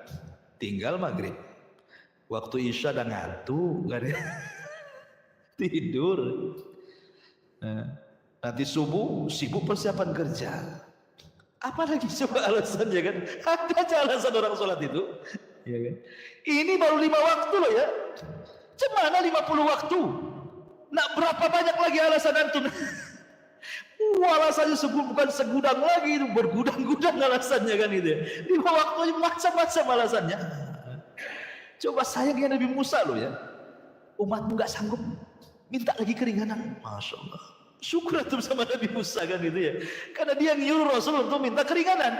tinggal maghrib, waktu isya udah ngantuk kan ya? Tidur. Nanti subuh sibuk persiapan kerja. Apalagi coba alasannya kan? Ada aja alasan orang sholat itu, ya kan? Ini baru 5 waktu loh ya. Cemana 50 waktu? Nak berapa banyak lagi alasan antum? Alasannya bukan segudang lagi, itu bergudang-gudang alasannya kan itu. 5 waktu macam-macam alasannya. Coba sayangnya Nabi Musa loh ya. Umatmu nggak sanggup, minta lagi keringanan. Masya Allah. Syukur antum sama Nabi Musa kan gitu ya. Karena dia nyuruh Rasul untuk minta keringanan.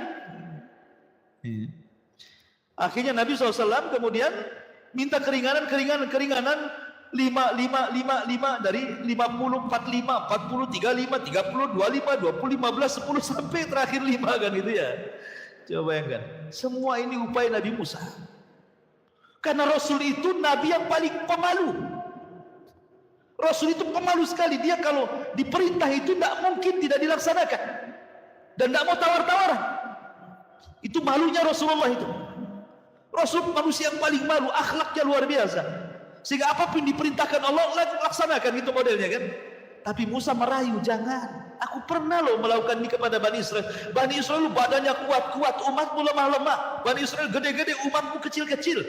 Akhirnya Nabi SAW kemudian minta keringanan 5 dari 50, 45, 40, 35, 30, 25, 20, 15, 10 sampai terakhir 5 kan gitu ya. Coba bayangkan. Semua ini upaya Nabi Musa. Karena Rasul itu Nabi yang paling pemalu. Rasul itu pemalu sekali. Dia kalau diperintah itu tidak mungkin tidak dilaksanakan. Dan tidak mau tawar-tawaran. Itu malunya Rasulullah itu. Rasul manusia yang paling malu. Akhlaknya luar biasa. Sehingga apapun diperintahkan Allah, laksanakan. Itu modelnya kan. Tapi Musa merayu, jangan. Aku pernah loh melakukan ini kepada Bani Israel. Bani Israel badannya kuat-kuat, umatmu lemah-lemah. Bani Israel gede-gede, umatmu kecil-kecil.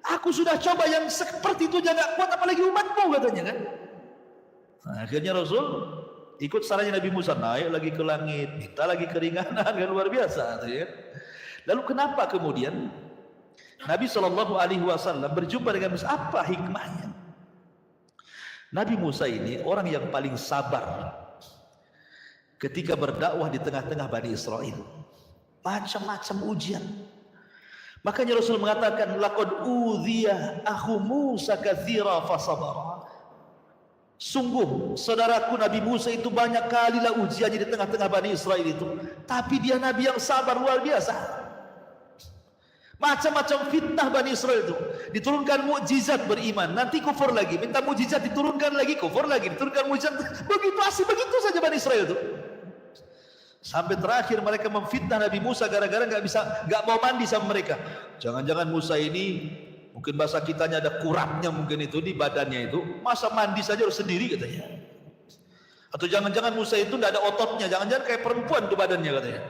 Aku sudah coba yang seperti itu aja gak kuat, apalagi umatmu katanya kan. Nah, akhirnya Rasul ikut sarannya Nabi Musa, naik lagi ke langit, minta lagi keringanan, kan luar biasa. Ya. Lalu kenapa kemudian Nabi SAW berjumpa dengan Musa? Apa hikmahnya? Nabi Musa ini orang yang paling sabar ketika berdakwah di tengah-tengah Bani Israel. Macam-macam ujian. Makanya Rasul mengatakan, laqad udhiya akhu Musa katsira fasabara. Sungguh saudaraku Nabi Musa itu banyak kalilah ujiannya di tengah-tengah Bani Israel itu, tapi dia Nabi yang sabar luar biasa. Macam-macam fitnah Bani Israel itu. Diturunkan mukjizat beriman, nanti kufur lagi, minta mukjizat diturunkan lagi, kufur lagi, diturunkan mukjizat. Begitu saja Bani Israel itu. Sampai terakhir mereka memfitnah Nabi Musa gara-gara nggak mau mandi sama mereka. Jangan-jangan Musa ini mungkin bahasa kitanya ada kurapnya mungkin itu di badannya itu. Masa mandi saja harus sendiri katanya. Atau jangan-jangan Musa itu nggak ada ototnya. Jangan-jangan kayak perempuan tuh badannya katanya.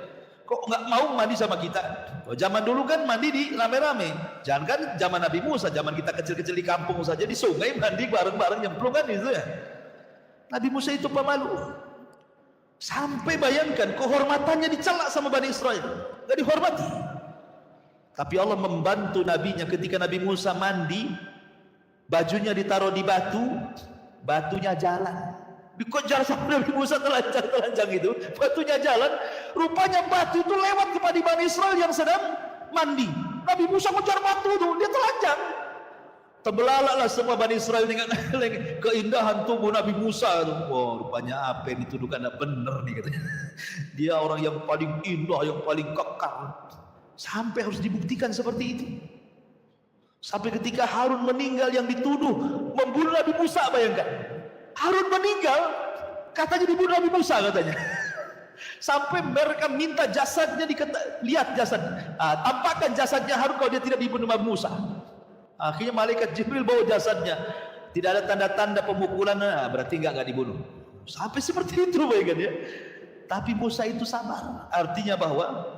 Kok nggak mau mandi sama kita? Oh, zaman dulu kan mandi di rame-rame. Jangan kan zaman Nabi Musa, zaman kita kecil-kecil di kampung saja di sungai mandi bareng-bareng nyemplung kan itu ya. Nabi Musa itu pemalu. Sampai bayangkan kehormatannya dicelak sama Bani Israel, gak dihormati. Tapi Allah membantu nabinya ketika Nabi Musa mandi, bajunya ditaruh di batu, batunya jalan. Dikejar sama Nabi Musa telanjang itu, batunya jalan. Rupanya batu itu lewat kepada Bani Israel yang sedang mandi. Nabi Musa mengejar batu itu, dia telanjang. Terbelalaklah semua Bani Israel dengan keindahan tubuh Nabi Musa. Oh, rupanya apa yang dituduhkan tidak benar nih katanya. Dia orang yang paling indah, yang paling kekal. Sampai harus dibuktikan seperti itu. Sampai ketika Harun meninggal yang dituduh membunuh Nabi Musa, bayangkan. Harun meninggal, katanya dibunuh Nabi Musa katanya. Sampai mereka minta jasadnya, lihat jasad. Tampakkan jasadnya Harun kalau dia tidak dibunuh Nabi Musa. Akhirnya malaikat Jibril bawa jasadnya, tidak ada tanda-tanda pemukulan, berarti nggak dibunuh. Sampai seperti itu bayangkan ya. Tapi Musa itu sabar. Artinya bahwa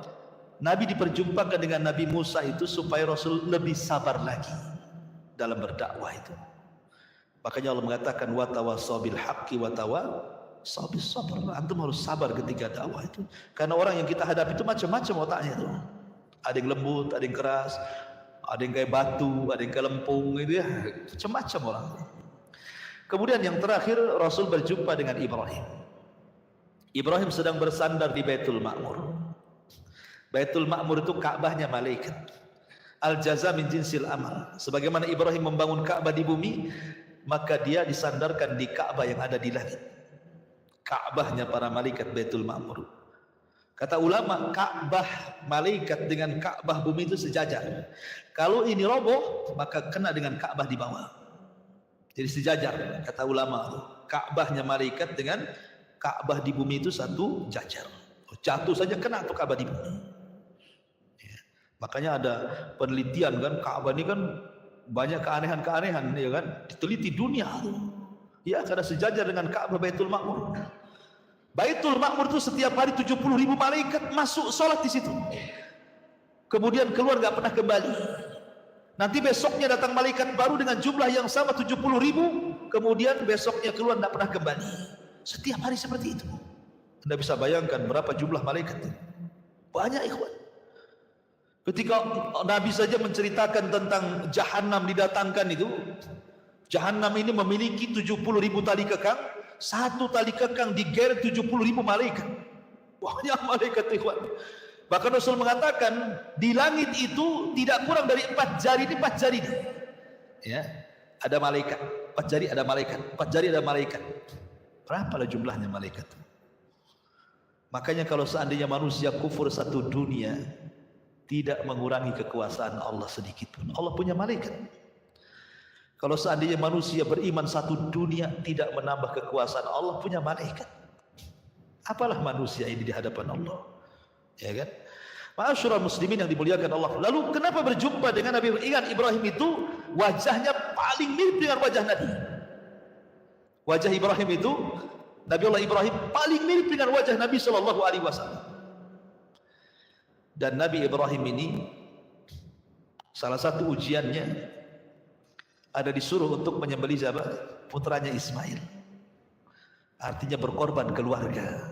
Nabi diperjumpakan dengan Nabi Musa itu supaya Rasul lebih sabar lagi dalam berdakwah itu. Makanya Allah mengatakan wa tawassaw bil haqqi wa tawassaw bis sabr. Antum harus sabar ketika dakwah itu. Karena orang yang kita hadapi itu macam-macam otaknya itu. Ada yang lembut, ada yang keras, ada yang kayak batu, ada yang kayak lempung gitu ya, macam-macam orang. Kemudian yang terakhir Rasul berjumpa dengan Ibrahim. Ibrahim sedang bersandar di Baitul Ma'mur. Baitul Ma'mur itu Ka'bahnya malaikat. Al-jaza min jinsil amal. Sebagaimana Ibrahim membangun Ka'bah di bumi, maka dia disandarkan di Ka'bah yang ada di langit. Ka'bahnya para malaikat Baitul Ma'mur. Kata ulama, Ka'bah malaikat dengan Ka'bah bumi itu sejajar. Kalau ini roboh, maka kena dengan Ka'bah di bawah. Jadi sejajar, kata ulama. Ka'bahnya malaikat dengan Ka'bah di bumi itu satu jajar. Jatuh saja kena tuh Ka'bah di bumi. Ya. Makanya ada penelitian kan, Ka'bah ini kan banyak keanehan-keanehan, ya kan? Diteliti dunia. Ya, karena sejajar dengan Ka'bah Baitul Ma'mur. Baitul Ma'mur itu setiap hari 70.000 malaikat masuk sholat di situ. Kemudian keluar nggak pernah kembali. Nanti besoknya datang malaikat baru dengan jumlah yang sama 70.000, kemudian besoknya keluar tidak pernah kembali. Setiap hari seperti itu. Anda bisa bayangkan berapa jumlah malaikat itu. Banyak ikhwan. Ketika Nabi saja menceritakan tentang Jahannam didatangkan itu, Jahannam ini memiliki 70.000 tali kekang, satu tali kekang digeret 70.000 malaikat. Banyak malaikat ikhwan. Bahkan Rasul mengatakan di langit itu tidak kurang dari 4 jari ini 4 jari ini. Ya, ada malaikat, 4 jari ada malaikat, 4 jari ada malaikat. Berapalah jumlahnya malaikat? Makanya kalau seandainya manusia kufur satu dunia, tidak mengurangi kekuasaan Allah sedikit pun. Allah punya malaikat. Kalau seandainya manusia beriman satu dunia, tidak menambah kekuasaan Allah, punya malaikat. Apalah manusia ini di hadapan Allah? Ya kan? Ma'asyiral muslimin yang dimuliakan Allah. Lalu kenapa berjumpa dengan Nabi? Ingat, Ibrahim itu wajahnya paling mirip dengan wajah Nabi. Wajah Ibrahim itu, Nabi Allah Ibrahim paling mirip dengan wajah Nabi SAW. Dan Nabi Ibrahim ini salah satu ujiannya ada disuruh untuk menyembelih siapa? Putranya Ismail. Artinya berkorban keluarga.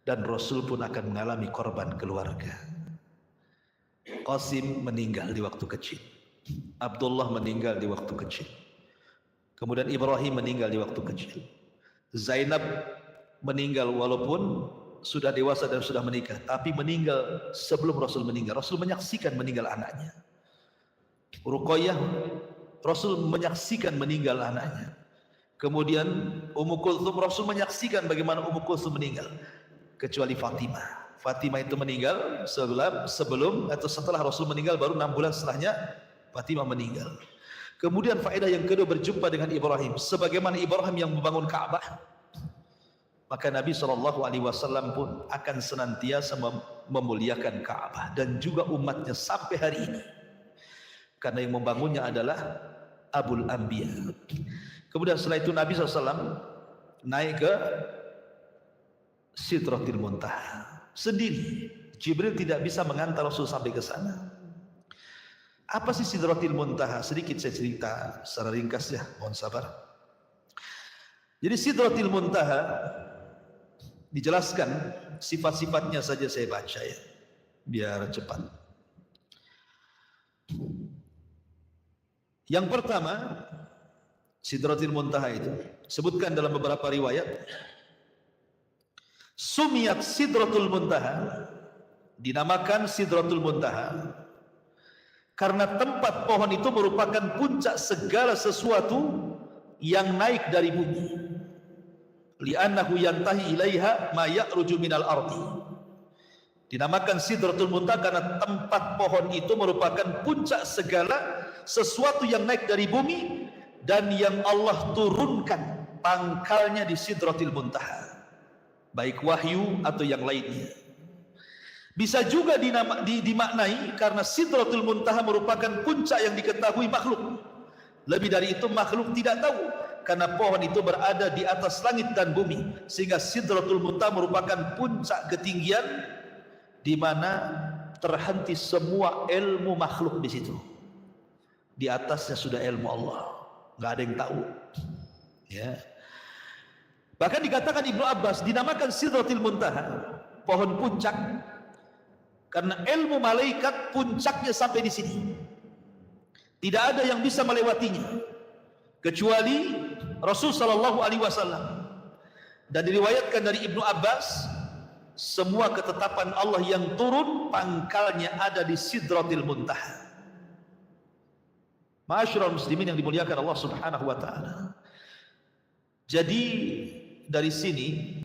Dan Rasul pun akan mengalami korban keluarga. Qasim meninggal di waktu kecil, Abdullah meninggal di waktu kecil, kemudian Ibrahim meninggal di waktu kecil, Zainab meninggal walaupun sudah dewasa dan sudah menikah, tapi meninggal sebelum Rasul meninggal. Rasul menyaksikan meninggal anaknya. Ruqayyah, Rasul menyaksikan meninggal anaknya. Kemudian Ummu Kulthum, Rasul menyaksikan bagaimana Ummu Kulthum meninggal. Kecuali Fatimah. Fatimah itu meninggal sebelum atau setelah Rasul meninggal, baru 6 bulan setelahnya Fatimah meninggal. Kemudian faedah yang kedua, berjumpa dengan Ibrahim. Sebagaimana Ibrahim yang membangun Ka'bah, maka Nabi SAW pun akan senantiasa memuliakan Ka'bah dan juga umatnya sampai hari ini. Karena yang membangunnya adalah Abul Anbiya. Kemudian setelah itu Nabi SAW naik ke Sidratil Muntaha sendiri. Jibril tidak bisa mengantar Rasul sampai ke sana. Apa sih Sidratil Muntaha? Sedikit saya cerita secara ringkas ya, mohon sabar. Jadi Sidratil Muntaha dijelaskan sifat-sifatnya saja, saya baca ya, biar cepat. Yang pertama, Sidratil Muntaha itu sebutkan dalam beberapa riwayat, Sumiyat Sidratul Muntaha, dinamakan Sidratul Muntaha karena tempat pohon itu merupakan puncak segala sesuatu yang naik dari bumi. Li'annahu yantahi ilaiha ma ya'ruju minal ardi. Dinamakan Sidratul Muntaha karena tempat pohon itu merupakan puncak segala sesuatu yang naik dari bumi dan yang Allah turunkan pangkalnya di Sidratil Muntaha, baik wahyu atau yang lainnya. Bisa juga dimaknai karena Sidratul Muntaha merupakan puncak yang diketahui makhluk. Lebih dari itu makhluk tidak tahu, karena pohon itu berada di atas langit dan bumi, sehingga Sidratul Muntaha merupakan puncak ketinggian di mana terhenti semua ilmu makhluk di situ. Di atasnya sudah ilmu Allah, nggak ada yang tahu. Ya. Bahkan dikatakan Ibnu Abbas dinamakan Sidratil Muntaha, pohon puncak, karena ilmu malaikat puncaknya sampai di sini. Tidak ada yang bisa melewatinya kecuali Rasul sallallahu alaihi wasallam. Dan diriwayatkan dari Ibnu Abbas, semua ketetapan Allah yang turun pangkalnya ada di Sidratil Muntaha. Ma'asyiral muslimin yang dimuliakan Allah Subhanahu wa taala. Jadi dari sini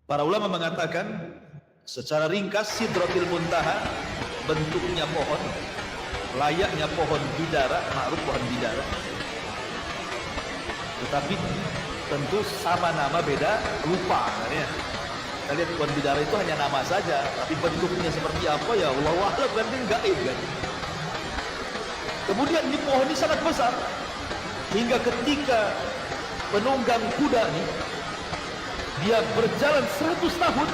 para ulama mengatakan secara ringkas, Sidratil Muntaha bentuknya pohon, layaknya pohon bidara, ma'ruf pohon bidara, tetapi tentu sama nama beda rupa. Ya. Kita lihat pohon bidara itu hanya nama saja, tapi bentuknya seperti apa ya Allah a'lam, kan gaib kan. Kemudian di pohon ini sangat besar, hingga ketika penunggang kuda ini dia berjalan 100 tahun,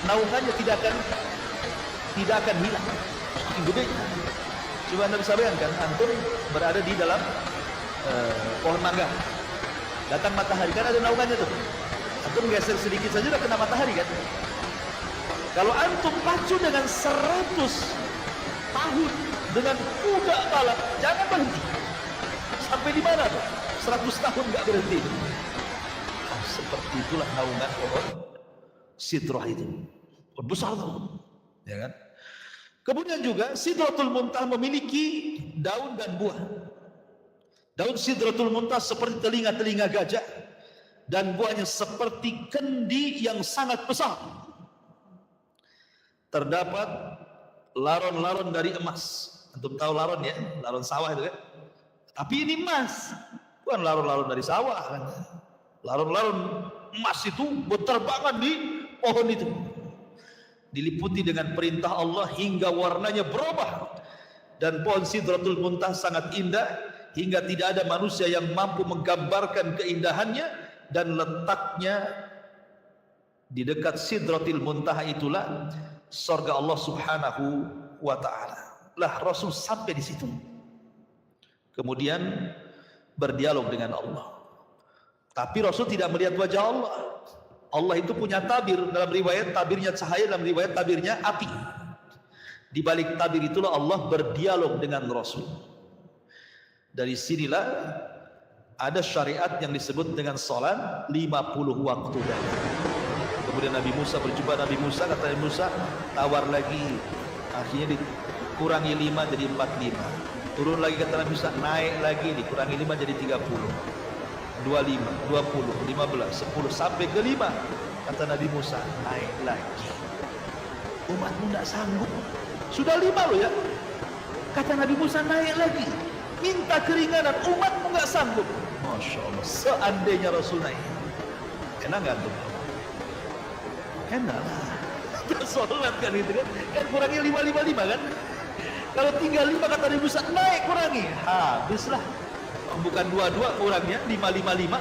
naungannya tidak akan hilang. saking gede. Coba Anda bisa bayangkan, antum berada di dalam pohon mangga, datang matahari, kan ada naungannya tuh, antum geser sedikit saja udah kena matahari kan. Kalau antum pacu dengan 100 tahun dengan kuda balap, jangan berhenti. Sampai di mana tuh? 100 tahun nggak berhenti. Nah, seperti itulah naungan pohon Sidrah itu. Besar tuh, ya kan? Kemudian juga Sidratul Muntaha memiliki daun dan buah. Daun Sidratul Muntaha seperti telinga-telinga gajah dan buahnya seperti kendi yang sangat besar. Terdapat laron-laron dari emas. Antum tahu laron ya, laron sawah itu kan. Tapi ini emas, bukan laron-laron dari sawah kan. Laron-laron emas itu berterbangan di pohon itu. Diliputi dengan perintah Allah hingga warnanya berubah. Dan pohon Sidratul Muntaha sangat indah hingga tidak ada manusia yang mampu menggambarkan keindahannya. Dan letaknya di dekat Sidratul Muntaha itulah surga Allah Subhanahu wa ta'ala. Lah Rasul sampai di situ. Kemudian berdialog dengan Allah. Tapi Rasul tidak melihat wajah Allah. Allah itu punya tabir, dalam riwayat tabirnya cahaya, dalam riwayat tabirnya api. Di balik tabir itulah Allah berdialog dengan Rasul. Dari sinilah ada syariat yang disebut dengan salat 50 waktu dah. Kemudian Nabi Musa berjumpa Nabi Musa, kata Nabi Musa, tawar lagi. Akhirnya dikurangi 5 jadi 45. Turun lagi kata Nabi Musa, naik lagi, dikurangi 5 jadi 30. 25, 20, 15, 10 sampai ke 5. Kata Nabi Musa, naik lagi. Umatmu tidak sanggup. Sudah 5 loh ya. Kata Nabi Musa, naik lagi. Minta keringanan, umatmu nggak sanggup. Masya Allah, seandainya Rasul naik, enak nggak tuh? Enak lah. Sholat kan itu kan. Kan kurangnya 555 kan. Kalau tinggal 5 kata Nabi Musa, naik kurangi. Habislah. Bukan 22 kurangnya 555.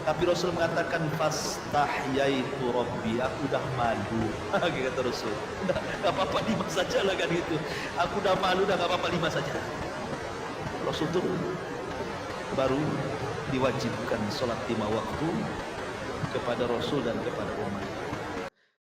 Tapi Rasul mengatakan fastahyaitu rabbi, aku udah malu. Kata Rasul, udah enggak apa-apa 5 saja lah kan itu. Aku udah malu, udah enggak apa-apa 5 saja. Rasul turun, baru diwajibkan sholat 5 waktu kepada Rasul dan kepada umat.